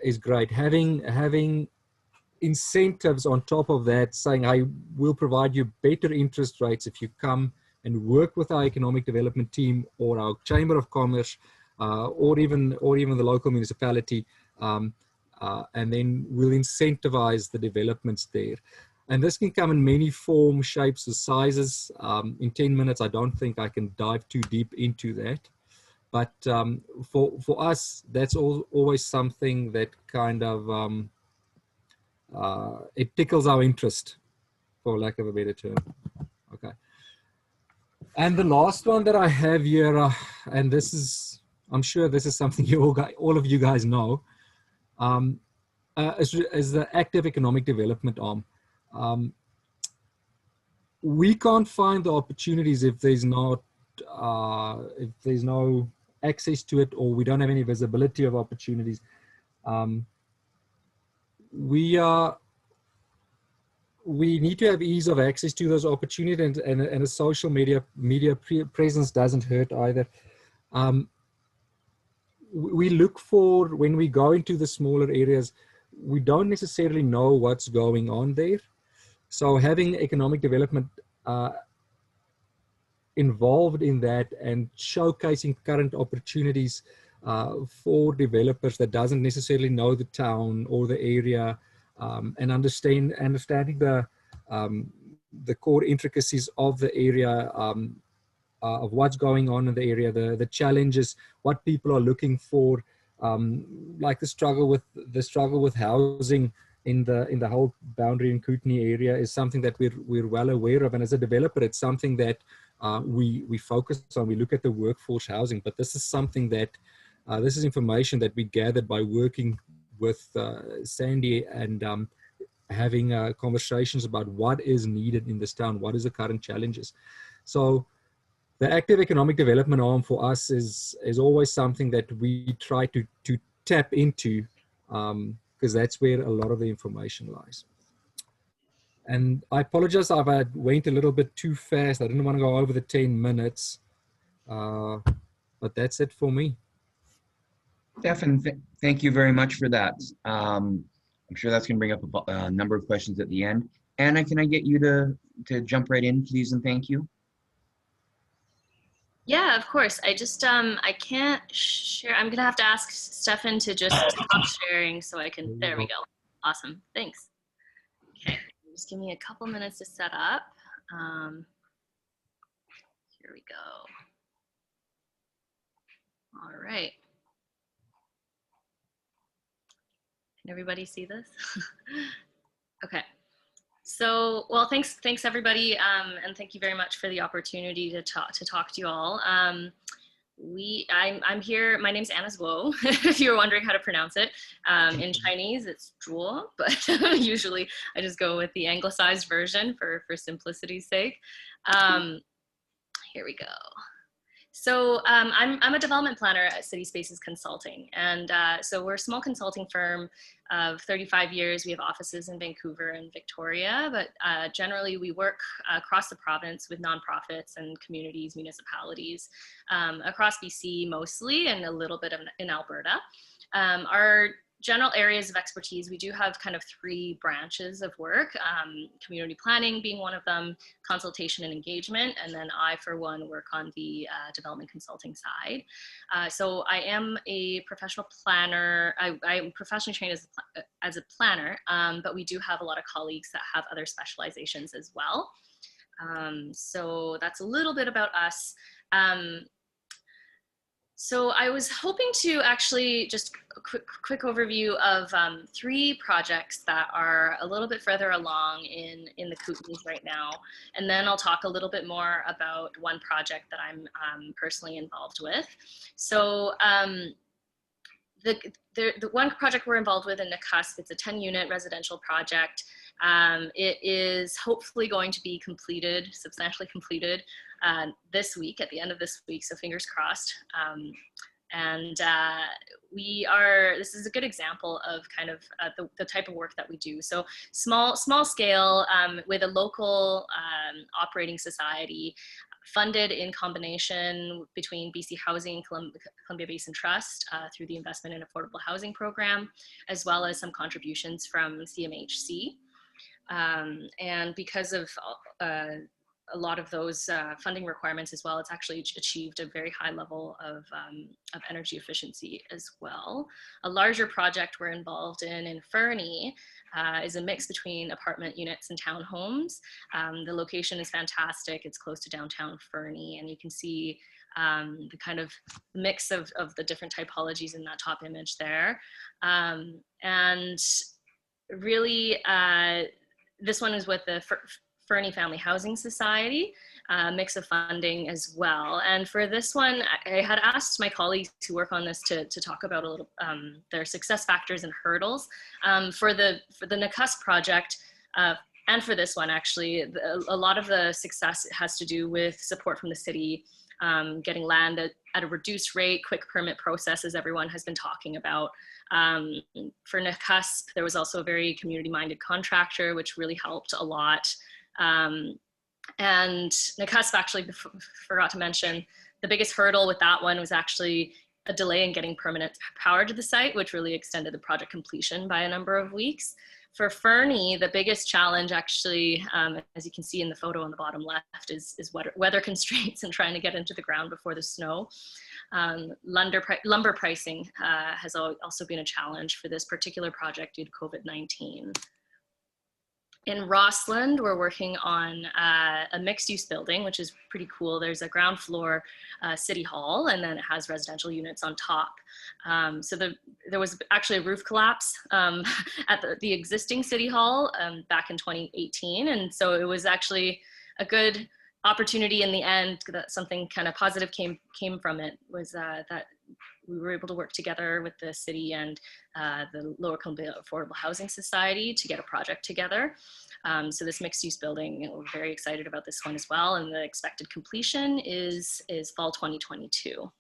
Is great. Having incentives on top of that, saying, I will provide you better interest rates if you come and work with our economic development team or our Chamber of Commerce or even the local municipality, and then we'll incentivize the developments there. And this can come in many forms, shapes, or sizes. In 10 minutes, I don't think I can dive too deep into that. But for us, that's always something that kind of, it tickles our interest, for lack of a better term. Okay. And the last one that I have here, and this is, I'm sure this is something all of you guys know, is the active economic development arm. We can't find the opportunities if there's no access to it, or we don't have any visibility of opportunities. We need to have ease of access to those opportunities, and a social media presence doesn't hurt either. We look for, when we go into the smaller areas, we don't necessarily know what's going on there. So having economic development involved in that and showcasing current opportunities for developers that doesn't necessarily know the town or the area, and understanding the core intricacies of the area, of what's going on in the area, the challenges, what people are looking for, like the struggle with housing in the whole Boundary and Kootenay area is something that we're well aware of. And as a developer, it's something that we focus on. We look at the workforce housing, but this is something that this is information that we gathered by working with Sandy and having conversations about what is needed in this town, what is the current challenges. So the active economic development arm for us is always something that we try to tap into, because that's where a lot of the information lies. And I apologize if I went a little bit too fast. I didn't want to go over the 10 minutes, but that's it for me. Stefan, thank you very much for that. I'm sure that's going to bring up a number of questions at the end. Anna, can I get you to jump right in, please, and thank you? Yeah, of course. I just I can't share. I'm gonna have to ask Stefan to just stop sharing so I can. There we go. Awesome. Thanks. Okay. Just give me a couple minutes to set up. Here we go. All right. Can everybody see this? Okay. So, well, thanks everybody, and thank you very much for the opportunity to talk to you all. I'm here. My name's Anna Zhuo. If you're wondering how to pronounce it, in Chinese it's Zhuo, but usually I just go with the anglicized version for simplicity's sake. Here we go. So I'm a development planner at CitySpaces Consulting, and so we're a small consulting firm of 35 years. We have offices in Vancouver and Victoria, but generally we work across the province with nonprofits and communities, municipalities, across BC mostly, and a little bit in Alberta. Our general areas of expertise, we do have kind of 3 branches of work, community planning being one of them, consultation and engagement, and then I, for one, work on the development consulting side. So I am a professional planner. I'm professionally trained as a planner, but we do have a lot of colleagues that have other specializations as well. So that's a little bit about us. So I was hoping to actually just a quick overview of 3 projects that are a little bit further along in the Kootenays right now. And then I'll talk a little bit more about one project that I'm personally involved with. So the one project we're involved with in the cusp, it's a 10-unit residential project. It is hopefully going to be completed, substantially completed this week, at the end of this week, so fingers crossed. This is a good example of kind of the type of work that we do. So small scale with a local operating society, funded in combination between BC Housing and Columbia Basin Trust through the Investment in Affordable Housing Program, as well as some contributions from CMHC. And because of a lot of those funding requirements as well, it's actually achieved a very high level of energy efficiency as well. A larger project we're involved in Fernie is a mix between apartment units and townhomes. The location is fantastic. It's close to downtown Fernie, and you can see the kind of mix of the different typologies in that top image there. And really, this one is with the Fernie Family Housing Society, mix of funding as well. And for this one, I had asked my colleagues who work on this to talk about a little their success factors and hurdles. For the Nakus project, and for this one actually, a lot of the success has to do with support from the city, getting land at a reduced rate, quick permit process, as everyone has been talking about. For Nakus, there was also a very community-minded contractor, which really helped a lot. And Nakus, actually forgot to mention, the biggest hurdle with that one was actually a delay in getting permanent power to the site, which really extended the project completion by a number of weeks. For Fernie, the biggest challenge actually, as you can see in the photo on the bottom left, is weather constraints and trying to get into the ground before the snow. Lumber pricing has also been a challenge for this particular project due to COVID-19. In Rossland, we're working on a mixed-use building, which is pretty cool. There's a ground floor city hall, and then it has residential units on top. So there was actually a roof collapse at the existing city hall back in 2018, and so it was actually a good opportunity in the end that something kind of positive came from it, was that we were able to work together with the city and the Lower Columbia Affordable Housing Society to get a project together. So this mixed use building, we're very excited about this one as well. And the expected completion is fall 2022.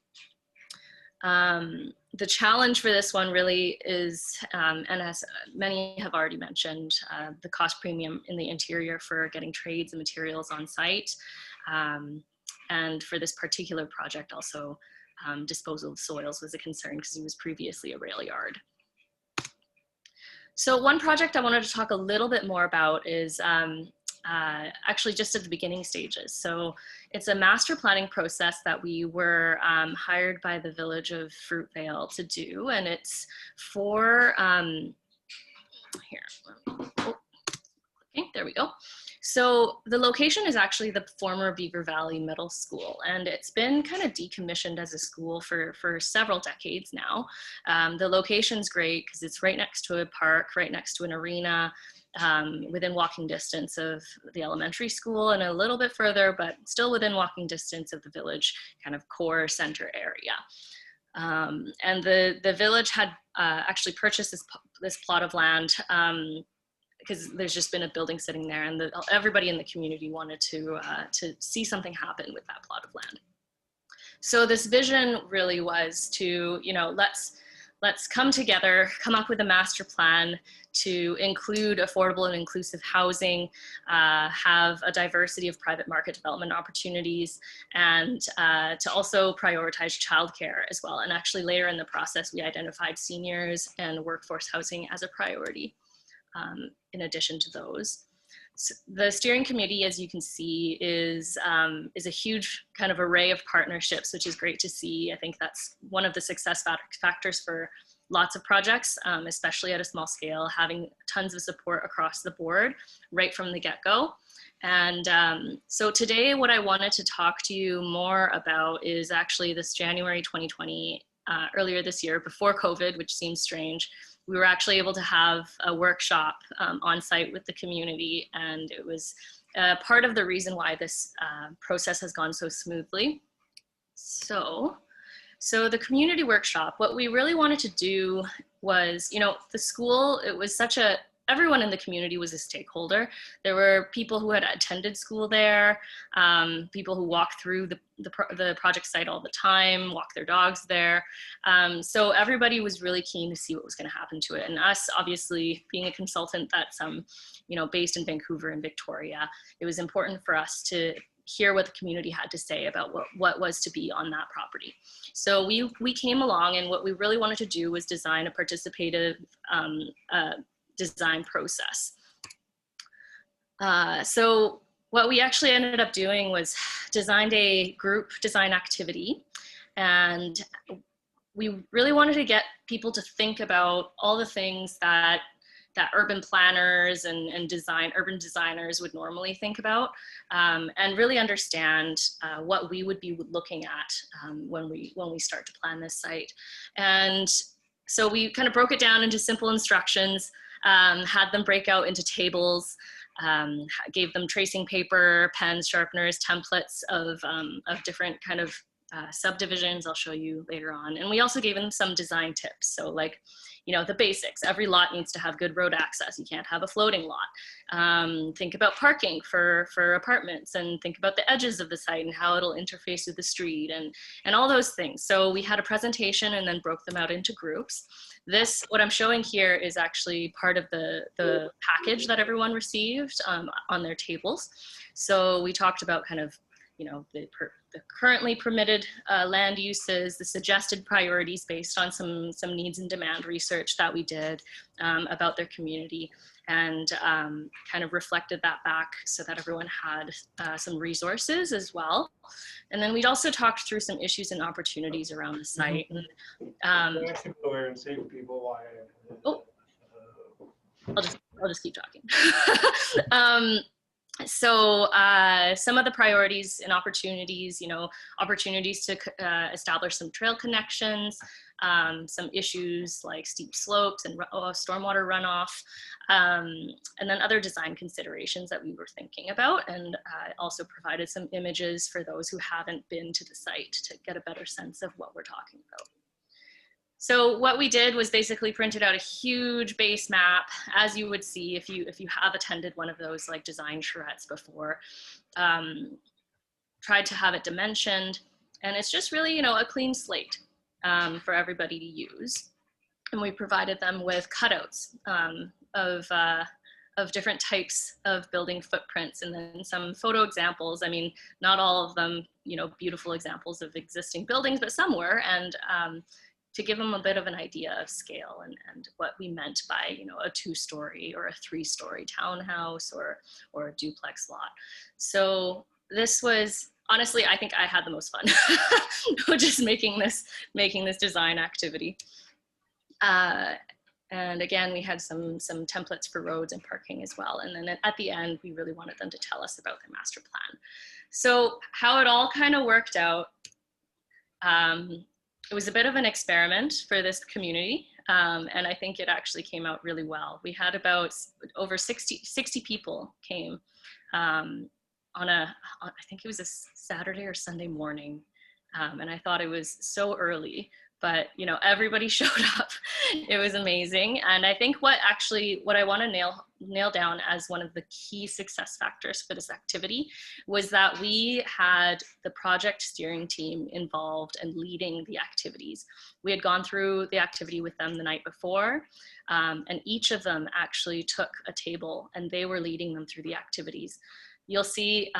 The challenge for this one really is, and as many have already mentioned, the cost premium in the interior for getting trades and materials on site. And for this particular project also, disposal of soils was a concern because it was previously a rail yard. So one project I wanted to talk a little bit more about is actually just at the beginning stages. So it's a master planning process that we were hired by the village of Fruitvale to do. And it's for, here, oh, okay, there we go. So the location is actually the former Beaver Valley Middle School, and it's been kind of decommissioned as a school for several decades now. The location's great because it's right next to a park, right next to an arena, within walking distance of the elementary school and a little bit further, but still within walking distance of the village kind of core center area. And the village had actually purchased this plot of land because there's just been a building sitting there, and everybody in the community wanted to see something happen with that plot of land. So this vision really was to, you know, let's come together, come up with a master plan to include affordable and inclusive housing, have a diversity of private market development opportunities, and to also prioritize childcare as well. And actually later in the process, we identified seniors and workforce housing as a priority. In addition to those. So the steering committee, as you can see, is a huge kind of array of partnerships, which is great to see. I think that's one of the success factors for lots of projects, especially at a small scale, having tons of support across the board right from the get-go. And so today, what I wanted to talk to you more about is actually this January 2020, earlier this year, before COVID, which seems strange. We were actually able to have a workshop on site with the community, and it was part of the reason why this process has gone so smoothly. So the community workshop, what we really wanted to do was, you know, the school, it was such a, everyone in the community was a stakeholder. There were people who had attended school there, people who walk through the project site all the time, walk their dogs there. So everybody was really keen to see what was going to happen to it. And us, obviously, being a consultant that's you know, based in Vancouver and Victoria, it was important for us to hear what the community had to say about what was to be on that property. So we came along, and what we really wanted to do was design a participative design process. So what we actually ended up doing was designed a group design activity, and we really wanted to get people to think about all the things that urban planners and urban designers would normally think about, and really understand what we would be looking at when we start to plan this site. And so we kind of broke it down into simple instructions, had them break out into tables, gave them tracing paper, pens, sharpeners, templates of different kind of subdivisions I'll show you later on. And we also gave them some design tips. So like, you know, the basics, every lot needs to have good road access. You can't have a floating lot. Think about parking for apartments, and think about the edges of the site and how it'll interface with the street and all those things. So we had a presentation and then broke them out into groups. This, what I'm showing here, is actually part of the package that everyone received on their tables. So we talked about kind of, you know, the currently permitted land uses, the suggested priorities based on some needs and demand research that we did about their community, and kind of reflected that back so that everyone had some resources as well. And then we'd also talked through some issues and opportunities around the site. I should go there and say to people why. Oh, I'll just keep talking. So some of the priorities and opportunities, you know, opportunities to establish some trail connections, some issues like steep slopes and stormwater runoff, and then other design considerations that we were thinking about, and also provided some images for those who haven't been to the site to get a better sense of what we're talking about. So what we did was basically printed out a huge base map, as you would see if you have attended one of those like design charrettes before. Tried to have it dimensioned, and it's just really, you know, a clean slate for everybody to use. And we provided them with cutouts of different types of building footprints, and then some photo examples. I mean, not all of them, you know, beautiful examples of existing buildings, but some were. And to give them a bit of an idea of scale and what we meant by, you know, a 2-story or a 3-story townhouse or a duplex lot. So this was, honestly, I think I had the most fun just making this design activity. And again, we had some templates for roads and parking as well. And then at the end, we really wanted them to tell us about their master plan. So how it all kind of worked out, it was a bit of an experiment for this community. And I think it actually came out really well. We had about over 60 people came on I think it was a Saturday or Sunday morning. And I thought it was so early, but you know, everybody showed up. It was amazing. And I think what I want to nail down as one of the key success factors for this activity was that we had the project steering team involved and leading the activities. We had gone through the activity with them the night before, and each of them actually took a table and they were leading them through the activities. You'll see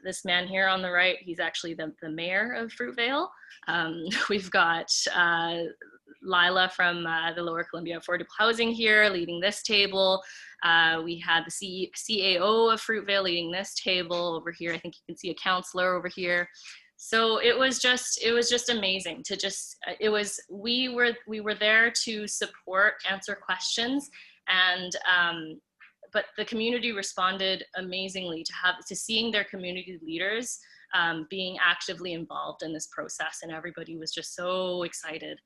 this man here on the right, he's actually the mayor of Fruitvale. We've got Lila from the Lower Columbia Affordable Housing here leading this table. We had the CAO of Fruitvale leading this table over here. I think you can see a counselor over here. So it was just amazing to just, we were there to support, answer questions, and but the community responded amazingly to seeing their community leaders being actively involved in this process, and everybody was just so excited.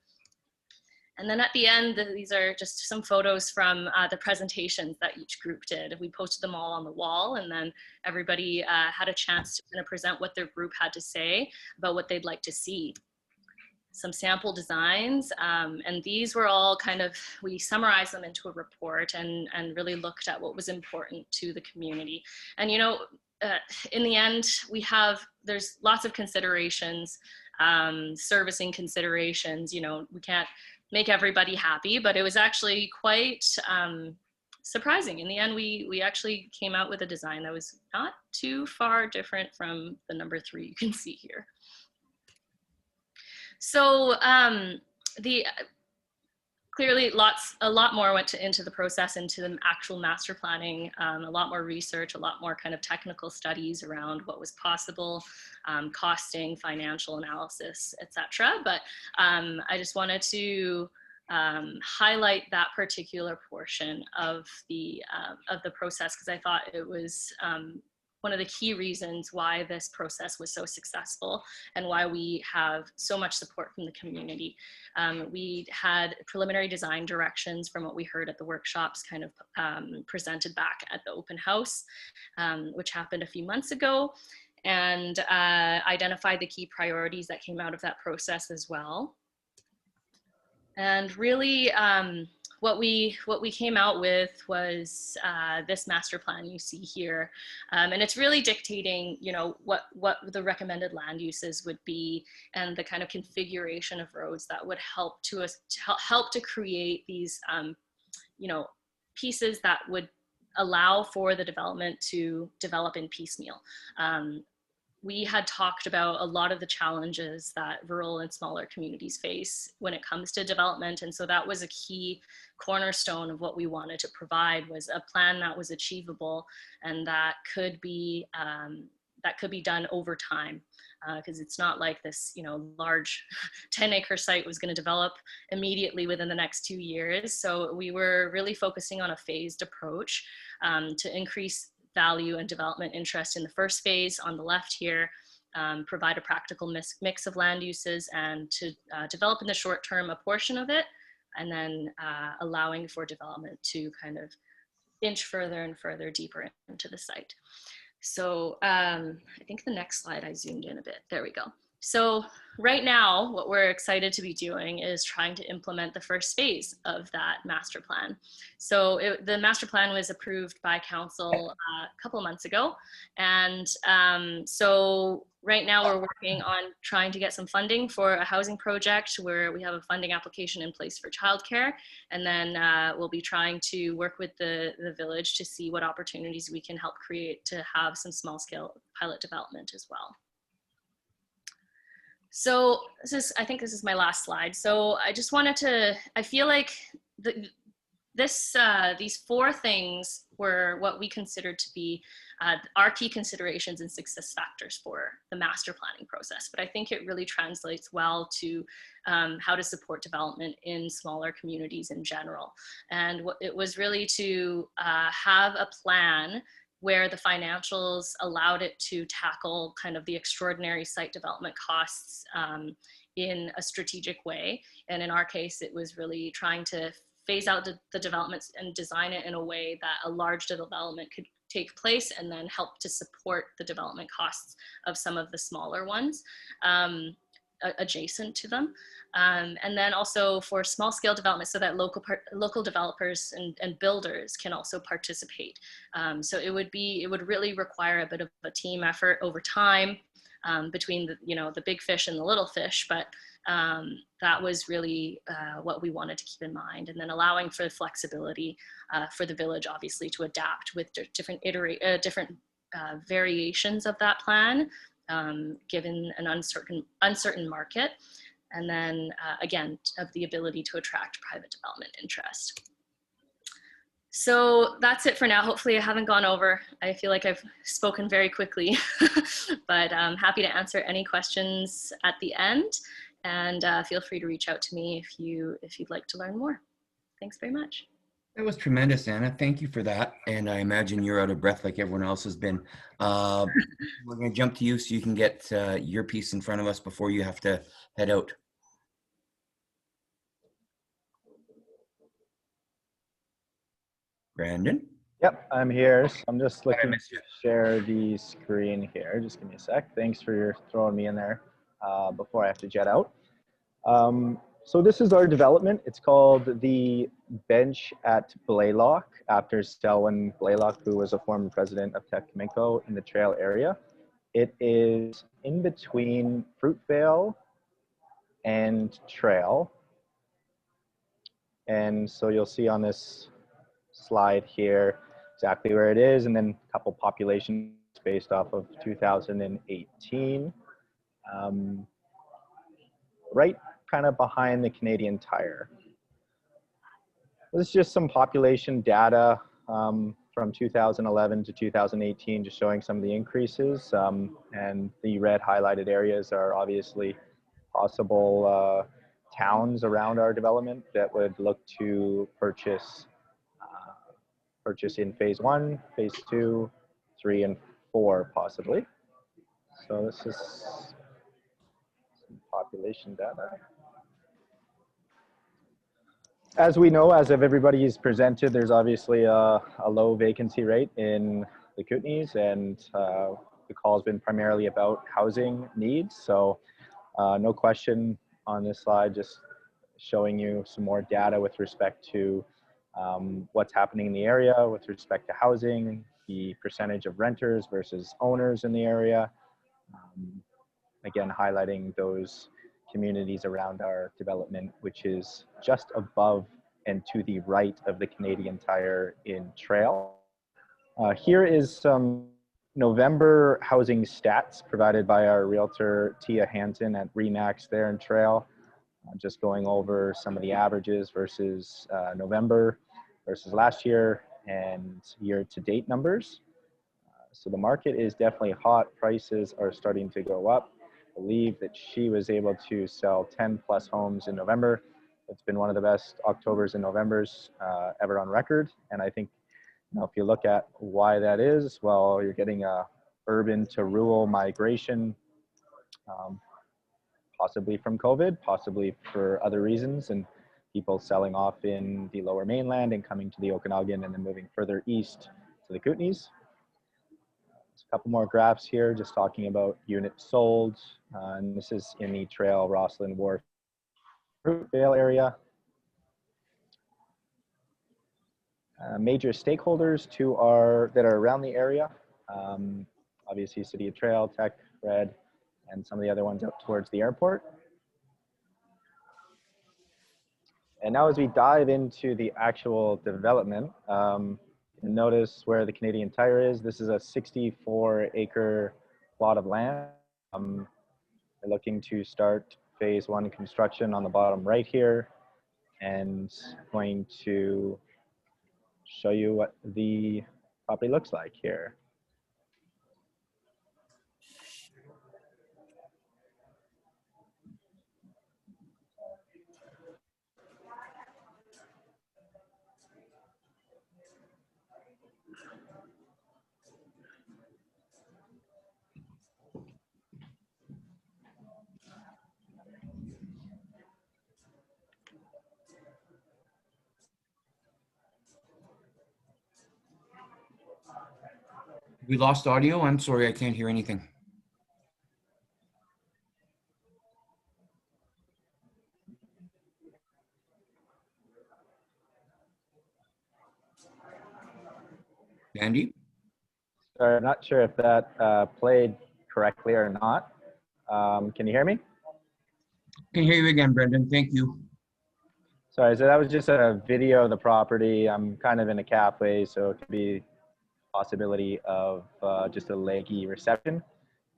And then at the end, these are just some photos from the presentations that each group did. We posted them all on the wall, and then everybody had a chance to kind of present what their group had to say about what they'd like to see. Some sample designs, and these were all kind of, we summarized them into a report and really looked at what was important to the community. And you know, in the end, there's lots of considerations, servicing considerations, you know, we can't make everybody happy, but it was actually quite surprising. In the end, we actually came out with a design that was not too far different from the number 3 you can see here. So clearly a lot more went into the process, into the actual master planning, a lot more research, a lot more kind of technical studies around what was possible, costing, financial analysis, etc. But I just wanted to highlight that particular portion of the process, because I thought it was one of the key reasons why this process was so successful and why we have so much support from the community. We had preliminary design directions from what we heard at the workshops kind of presented back at the open house, which happened a few months ago, and identified the key priorities that came out of that process as well. And really, what we came out with was this master plan you see here, and it's really dictating, you know, what the recommended land uses would be, and the kind of configuration of roads that would help to create these, you know, pieces that would allow for the development to develop in piecemeal. We had talked about a lot of the challenges that rural and smaller communities face when it comes to development. And so that was a key cornerstone of what we wanted to provide, was a plan that was achievable and that could be done over time. Because it's not like this, you know, large 10-acre site was going to develop immediately within the next 2 years. So we were really focusing on a phased approach to increase value and development interest in the first phase on the left here, provide a practical mix of land uses, and to develop in the short term a portion of it, and then allowing for development to kind of inch further and further deeper into the site. So I think the next slide I zoomed in a bit. There we go. So right now, what we're excited to be doing is trying to implement the first phase of that master plan. So the master plan was approved by council a couple of months ago. And so right now we're working on trying to get some funding for a housing project where we have a funding application in place for childcare. And then we'll be trying to work with the village to see what opportunities we can help create to have some small scale pilot development as well. So I think this is my last slide. So I just wanted to, I feel like these four things were what we considered to be our key considerations and success factors for the master planning process. But I think it really translates well to how to support development in smaller communities in general. And it was really to have a plan where the financials allowed it to tackle kind of the extraordinary site development costs in a strategic way. And in our case, it was really trying to phase out the developments and design it in a way that a large development could take place and then help to support the development costs of some of the smaller ones adjacent to them. And then also for small scale development so that local developers and builders can also participate. So it would really require a bit of a team effort over time between the big fish and the little fish, but that was really what we wanted to keep in mind. And then allowing for flexibility for the village, obviously, to adapt with different variations of that plan, given an uncertain market. And then again, of the ability to attract private development interest. So that's it for now. Hopefully I haven't gone over. I feel like I've spoken very quickly, but I'm happy to answer any questions at the end. And feel free to reach out to me if you'd like to learn more. Thanks very much. That was tremendous, Anna. Thank you for that. And I imagine you're out of breath like everyone else has been. We're going to jump to you so you can get your piece in front of us before you have to head out. Brandon? Yep, I'm here. So I'm just looking to share the screen here. Just give me a sec. Thanks for throwing me in there before I have to jet out. So this is our development. It's called the Bench at Blaylock, after Selwyn Blaylock, who was a former president of Tecumseh in the trail area. It is in between Fruitvale and Trail. And so you'll see on this slide here exactly where it is, and then a couple populations based off of 2018. Right kind of behind the Canadian Tire. This is just some population data from 2011 to 2018, just showing some of the increases. And the red highlighted areas are obviously possible towns around our development that would look to purchase in phase 1, phase 2, 3, and 4 possibly. So this is some population data. As we know, as of everybody's presented, there's obviously a low vacancy rate in the Kootenays, and the call has been primarily about housing needs. So no question on this slide, just showing you some more data with respect to what's happening in the area with respect to housing, the percentage of renters versus owners in the area. Again, highlighting those communities around our development, which is just above and to the right of the Canadian Tire in Trail. Here is some November housing stats provided by our realtor, Tia Hanton at Remax there in Trail. Just going over some of the averages versus November versus last year and year-to-date numbers. So the market is definitely hot. Prices are starting to go up. I believe that she was able to sell 10 plus homes in November. It's been one of the best Octobers and Novembers ever on record. And I think, if you look at why that is, well, you're getting a urban to rural migration, possibly from COVID, possibly for other reasons, and people selling off in the Lower Mainland and coming to the Okanagan and then moving further east to the Kootenays. A couple more graphs here, just talking about units sold. And this is in the Trail, Rosslyn, Wharf, Fruitvale area. Major stakeholders that are around the area. Obviously, City of Trail, Tech, Red, and some of the other ones up towards the airport. And now as we dive into the actual development, and notice where the Canadian Tire is. This is a 64-acre plot of land. We're looking to start phase 1 construction on the bottom right here, and going to show you what the property looks like here. We lost audio. I'm sorry, I can't hear anything. Andy? Sorry, I'm not sure if that played correctly or not. Can you hear me? Can hear you again, Brendan. Thank you. Sorry, so that was just a video of the property. I'm kind of in a cafe, so it could be possibility of just a leggy reception.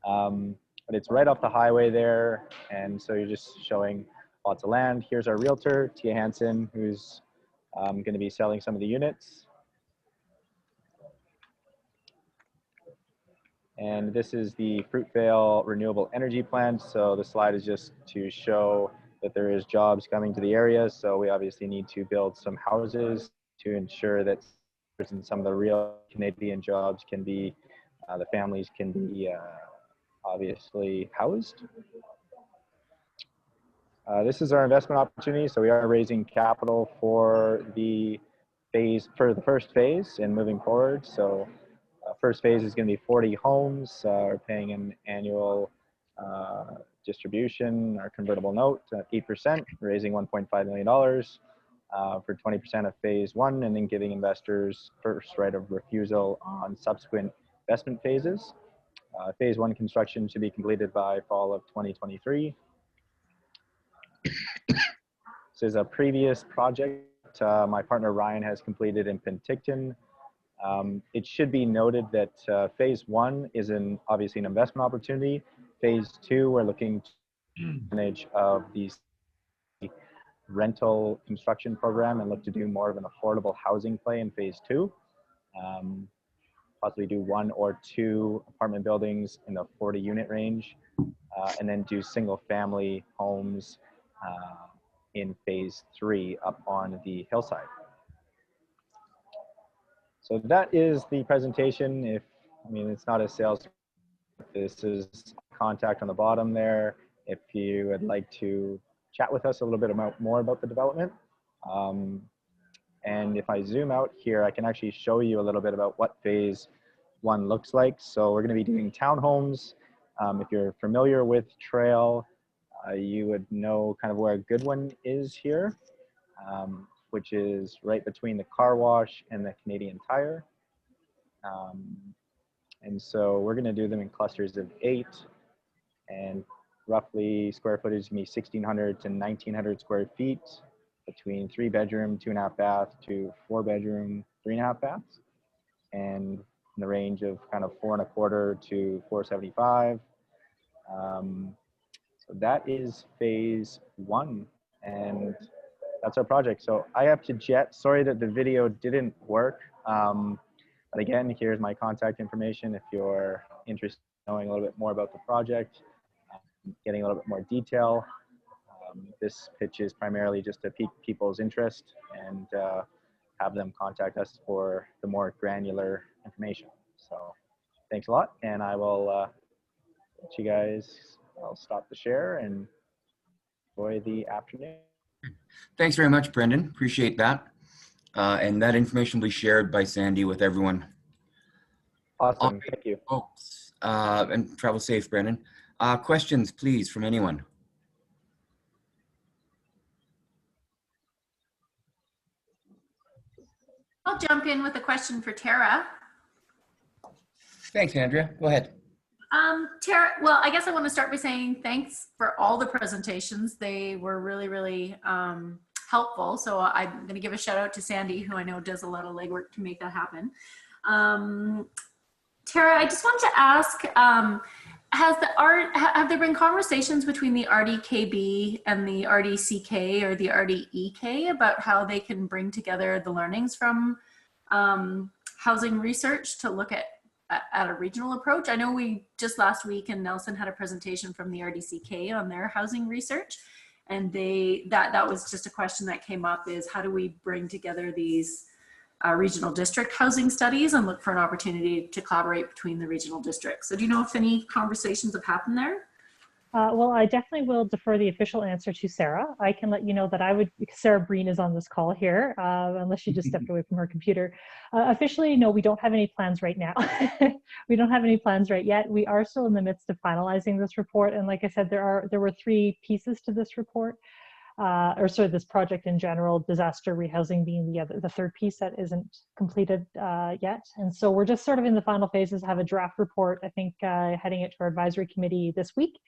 But it's right off the highway there, and so you're just showing lots of land. Here's our realtor, Tia Hansen, who's going to be selling some of the units. And this is the Fruitvale Renewable Energy Plant. So the slide is just to show that there is jobs coming to the area. So we obviously need to build some houses to ensure that some of the real Canadian jobs can be, the families can be obviously housed. This is our investment opportunity. So we are raising capital for the first phase and moving forward. So first phase is going to be 40 homes. We're paying an annual distribution, our convertible note at 8%, raising $1.5 million for 20% of phase 1, and then giving investors first right of refusal on subsequent investment phases. Phase 1 construction should be completed by fall of 2023. This is a previous project my partner Ryan has completed in Penticton. It should be noted that phase 1 is obviously an investment opportunity. Phase 2, we're looking to take advantage of the rental construction program and look to do more of an affordable housing play in phase 2. Possibly do 1 or 2 apartment buildings in the 40 unit range, and then do single family homes in phase 3 up on the hillside. So that is the presentation. It's not a sales, this is contact on the bottom there. If you would like to chat with us a little bit more about the development. And if I zoom out here, I can actually show you a little bit about what phase 1 looks like. So we're going to be doing townhomes. If you're familiar with Trail, you would know kind of where Goodwin is here, which is right between the car wash and the Canadian Tire. And so we're going to do them in clusters of 8, and roughly square footage is going to be 1,600 to 1,900 square feet, between 3 bedroom, 2.5 bath to 4 bedroom, 3.5 baths, and in the range of kind of 4.25 to 475. So that is phase 1, and that's our project. So I have to jet. Sorry that the video didn't work. But again, here's my contact information if you're interested in knowing a little bit more about the project, getting a little bit more detail. This pitch is primarily just to pique people's interest and have them contact us for the more granular information. So thanks a lot, and I will let you guys, I'll stop the share and enjoy the afternoon. Thanks very much, Brendan. Appreciate that. And that information will be shared by Sandy with everyone. Awesome, thank you. Folks, and travel safe, Brendan. Questions, please, from anyone? I'll jump in with a question for Tara. Thanks, Andrea. Go ahead. Tara, well, I guess I want to start by saying thanks for all the presentations. They were really, really helpful. So I'm going to give a shout out to Sandy, who I know does a lot of legwork to make that happen. Tara, I just want to ask, have there been conversations between the RDKB and the RDCK or the RDEK about how they can bring together the learnings from housing research to look at a regional approach? I know we just last week in Nelson had a presentation from the RDCK on their housing research, and that was just a question that came up, is how do we bring together these regional district housing studies and look for an opportunity to collaborate between the regional districts. So do you know if any conversations have happened there? Well, I definitely will defer the official answer to Sarah. I can let you know that Sarah Breen is on this call here, unless she just stepped away from her computer. Officially, no, we don't have any plans right now. We don't have any plans right yet. We are still in the midst of finalizing this report. And like I said, there were 3 pieces to this report. This project in general, disaster rehousing being the third piece that isn't completed yet. And so we're just sort of in the final phases, have a draft report, I think heading it to our advisory committee this week.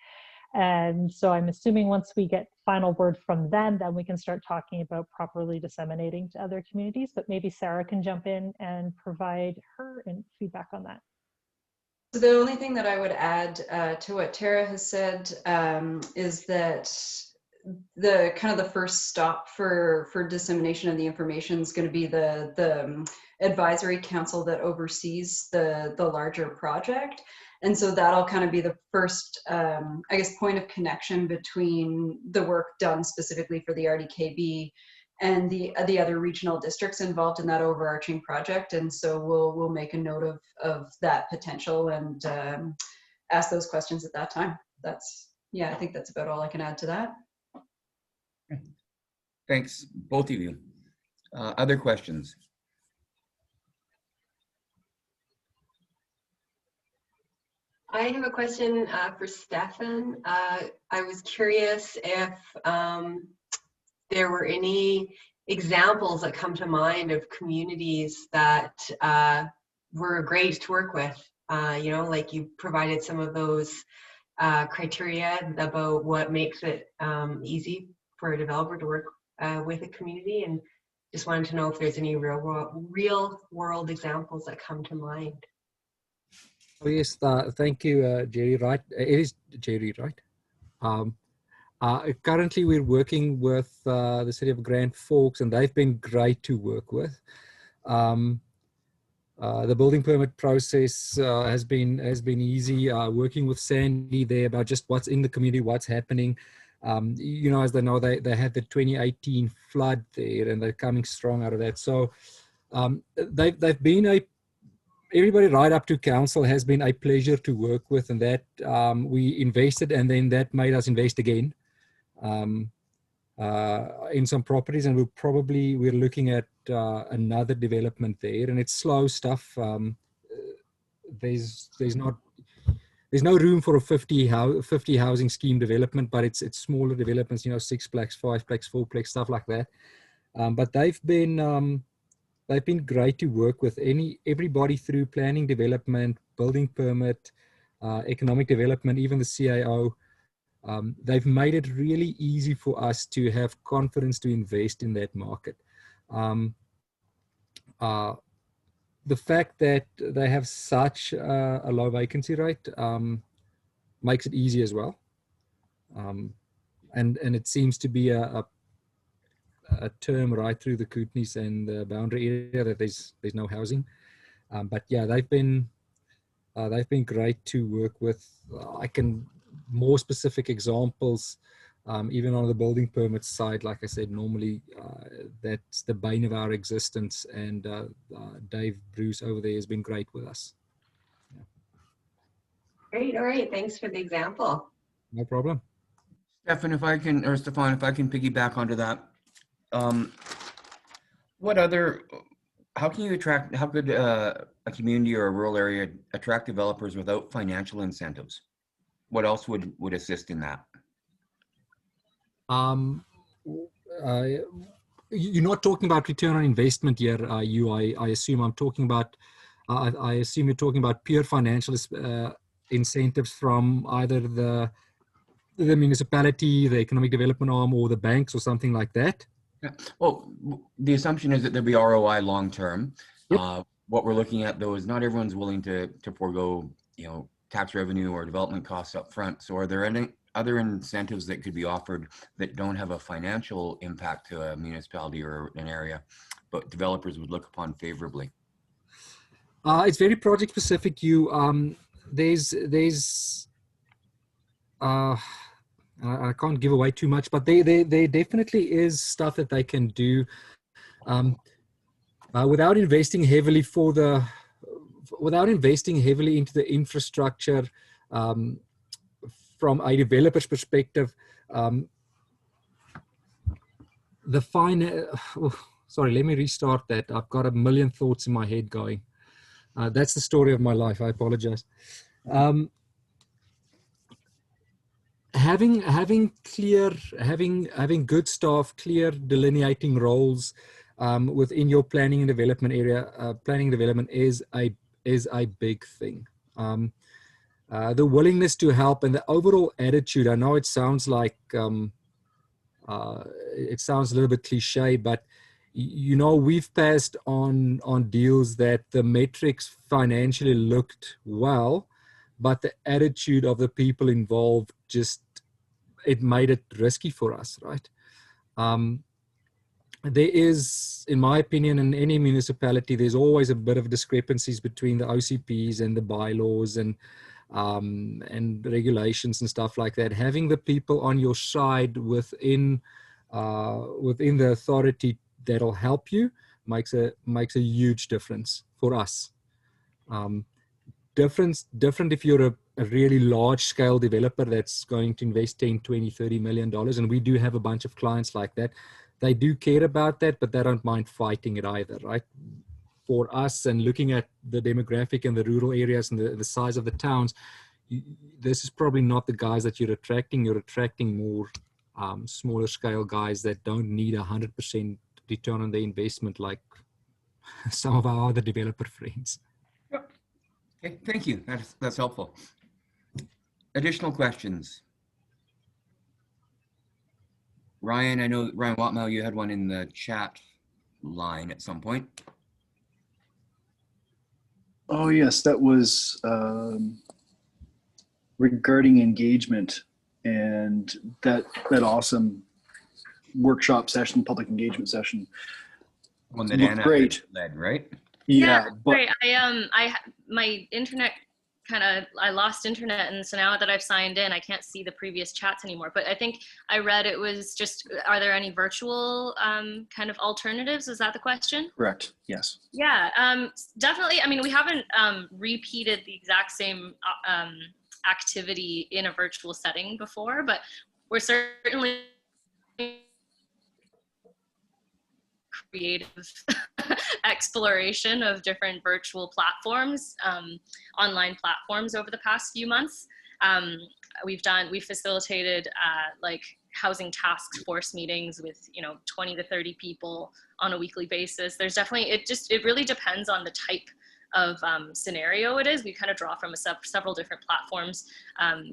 And so I'm assuming once we get final word from them, then we can start talking about properly disseminating to other communities. But maybe Sarah can jump in and provide her feedback on that. So the only thing that I would add to what Tara has said is that the kind of the first stop for dissemination of the information is going to be the advisory council that oversees the larger project. And so that'll kind of be the first, I guess, point of connection between the work done specifically for the RDKB and the other regional districts involved in that overarching project. And so we'll make a note of that potential and ask those questions at that time. I think that's about all I can add to that. Thanks, both of you. Other questions? I have a question for Stefan. I was curious if there were any examples that come to mind of communities that were great to work with. Like you provided some of those criteria about what makes it easy for a developer to work with a community, and just wanted to know if there's any real world examples that come to mind. Oh, yes, thank you, Jerry. Right, it is Jerry, right? Currently, we're working with the city of Grand Forks, and they've been great to work with. The building permit process has been easy. Working with Sandy there about just what's in the community, what's happening. As they know, they had the 2018 flood there, and they're coming strong out of that. So they've been everybody right up to council has been a pleasure to work with, and that we invested, and then that made us invest again in some properties, and we're looking at another development there, and it's slow stuff. There's no room for a 50 housing scheme development, but it's smaller developments, 6-plex, 5-plex, 4-plex, stuff like that. But they've been great to work with. Everybody through planning, development, building permit, economic development, even the CIO. They've made it really easy for us to have confidence to invest in that market. The fact that they have such a low vacancy rate makes it easy as well. And it seems to be a term right through the Kootenays and the boundary area that there's no housing. But yeah, they've been great to work with. I can more specific examples, even on the building permit side. Like I said, normally that's the bane of our existence, and Dave Bruce over there has been great with us. Yeah. Great, all right, thanks for the example. No problem. Stefan, if I can piggyback onto that. How could a community or a rural area attract developers without financial incentives? What else would assist in that? You're not talking about return on investment here, I assume. I'm talking about, I assume you're talking about pure financial incentives from either the municipality, the economic development arm, or the banks, or something like that. Yeah. Well, the assumption is that there'll be ROI long term. Yep. What we're looking at though is not everyone's willing to forego, tax revenue or development costs up front. So are there any other incentives that could be offered that don't have a financial impact to a municipality or an area, but developers would look upon favorably? It's very project specific. I can't give away too much, but there definitely is stuff that they can do without investing heavily into the infrastructure. From a developer's perspective, sorry, let me restart that. I've got a million thoughts in my head going. That's the story of my life. I apologize. Having good staff, clear delineating roles within your planning and development area. Planning and development is a big thing. The willingness to help and the overall attitude. I know it sounds like it sounds a little bit cliche, but you know, we've passed on deals that the metrics financially looked well, but the attitude of the people involved it made it risky for us, right? There is, in my opinion, in any municipality, there's always a bit of discrepancies between the OCPs and the bylaws and regulations and stuff like that. Having the people on your side within the authority that'll help you makes a huge difference for us. Different if you're a really large scale developer that's going to invest 10, 20, $30 million. And we do have a bunch of clients like that. They do care about that, but they don't mind fighting it either, right? For us, and looking at the demographic and the rural areas and the size of the towns, this is probably not the guys that you're attracting. You're attracting more smaller scale guys that don't need 100% return on their investment like some of our other developer friends. Okay, thank you. That's helpful. Additional questions? Ryan, I know, Ryan Watmel, you had one in the chat line at some point. Oh yes, that was regarding engagement and that awesome workshop session, public engagement session. One that Anna great. led, right? Yeah, but sorry, my internet I lost internet, and so now that I've signed in, I can't see the previous chats anymore. But I think I read it was just, are there any virtual kind of alternatives? Is that the question? Correct, yes. Yeah, definitely. I mean, we haven't repeated the exact same activity in a virtual setting before, but we're certainly creative exploration of different virtual platforms, online platforms over the past few months. We've facilitated like housing task force meetings with 20 to 30 people on a weekly basis. There's definitely, it really depends on the type of scenario it is. We kind of draw from several different platforms.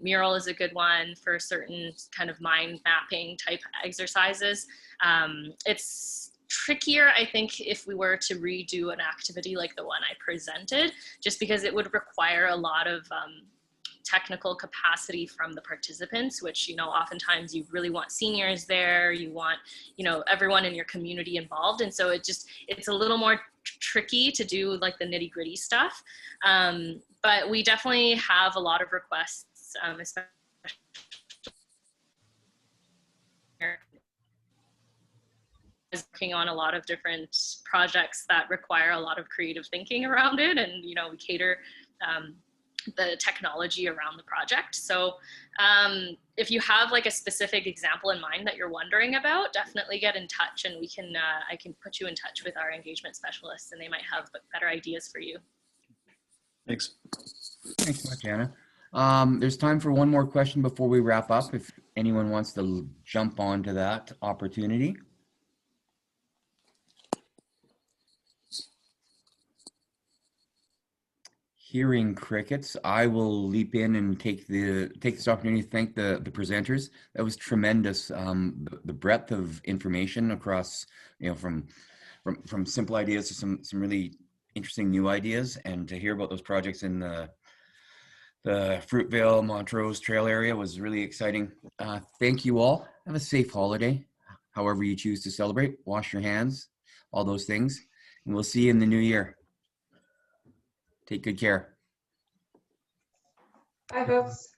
Mural is a good one for certain kind of mind mapping type exercises. It's trickier, I think, if we were to redo an activity like the one I presented, just because it would require a lot of technical capacity from the participants, which, oftentimes you really want seniors there, you want, everyone in your community involved. And so it's a little more tricky to do like the nitty gritty stuff. But we definitely have a lot of requests, especially working on a lot of different projects that require a lot of creative thinking around it, and we cater the technology around the project. So if you have like a specific example in mind that you're wondering about, definitely get in touch, and I can put you in touch with our engagement specialists, and they might have better ideas for you. Thanks. Thanks much, Anna. There's time for one more question before we wrap up, if anyone wants to jump onto that opportunity. Hearing crickets, I will leap in and take this opportunity to thank the presenters. That was tremendous. The breadth of information across, from simple ideas to some really interesting new ideas, and to hear about those projects in the the Fruitvale Montrose Trail area was really exciting. Thank you all. Have a safe holiday, however you choose to celebrate. Wash your hands, all those things, and we'll see you in the new year. Take good care. Bye, folks.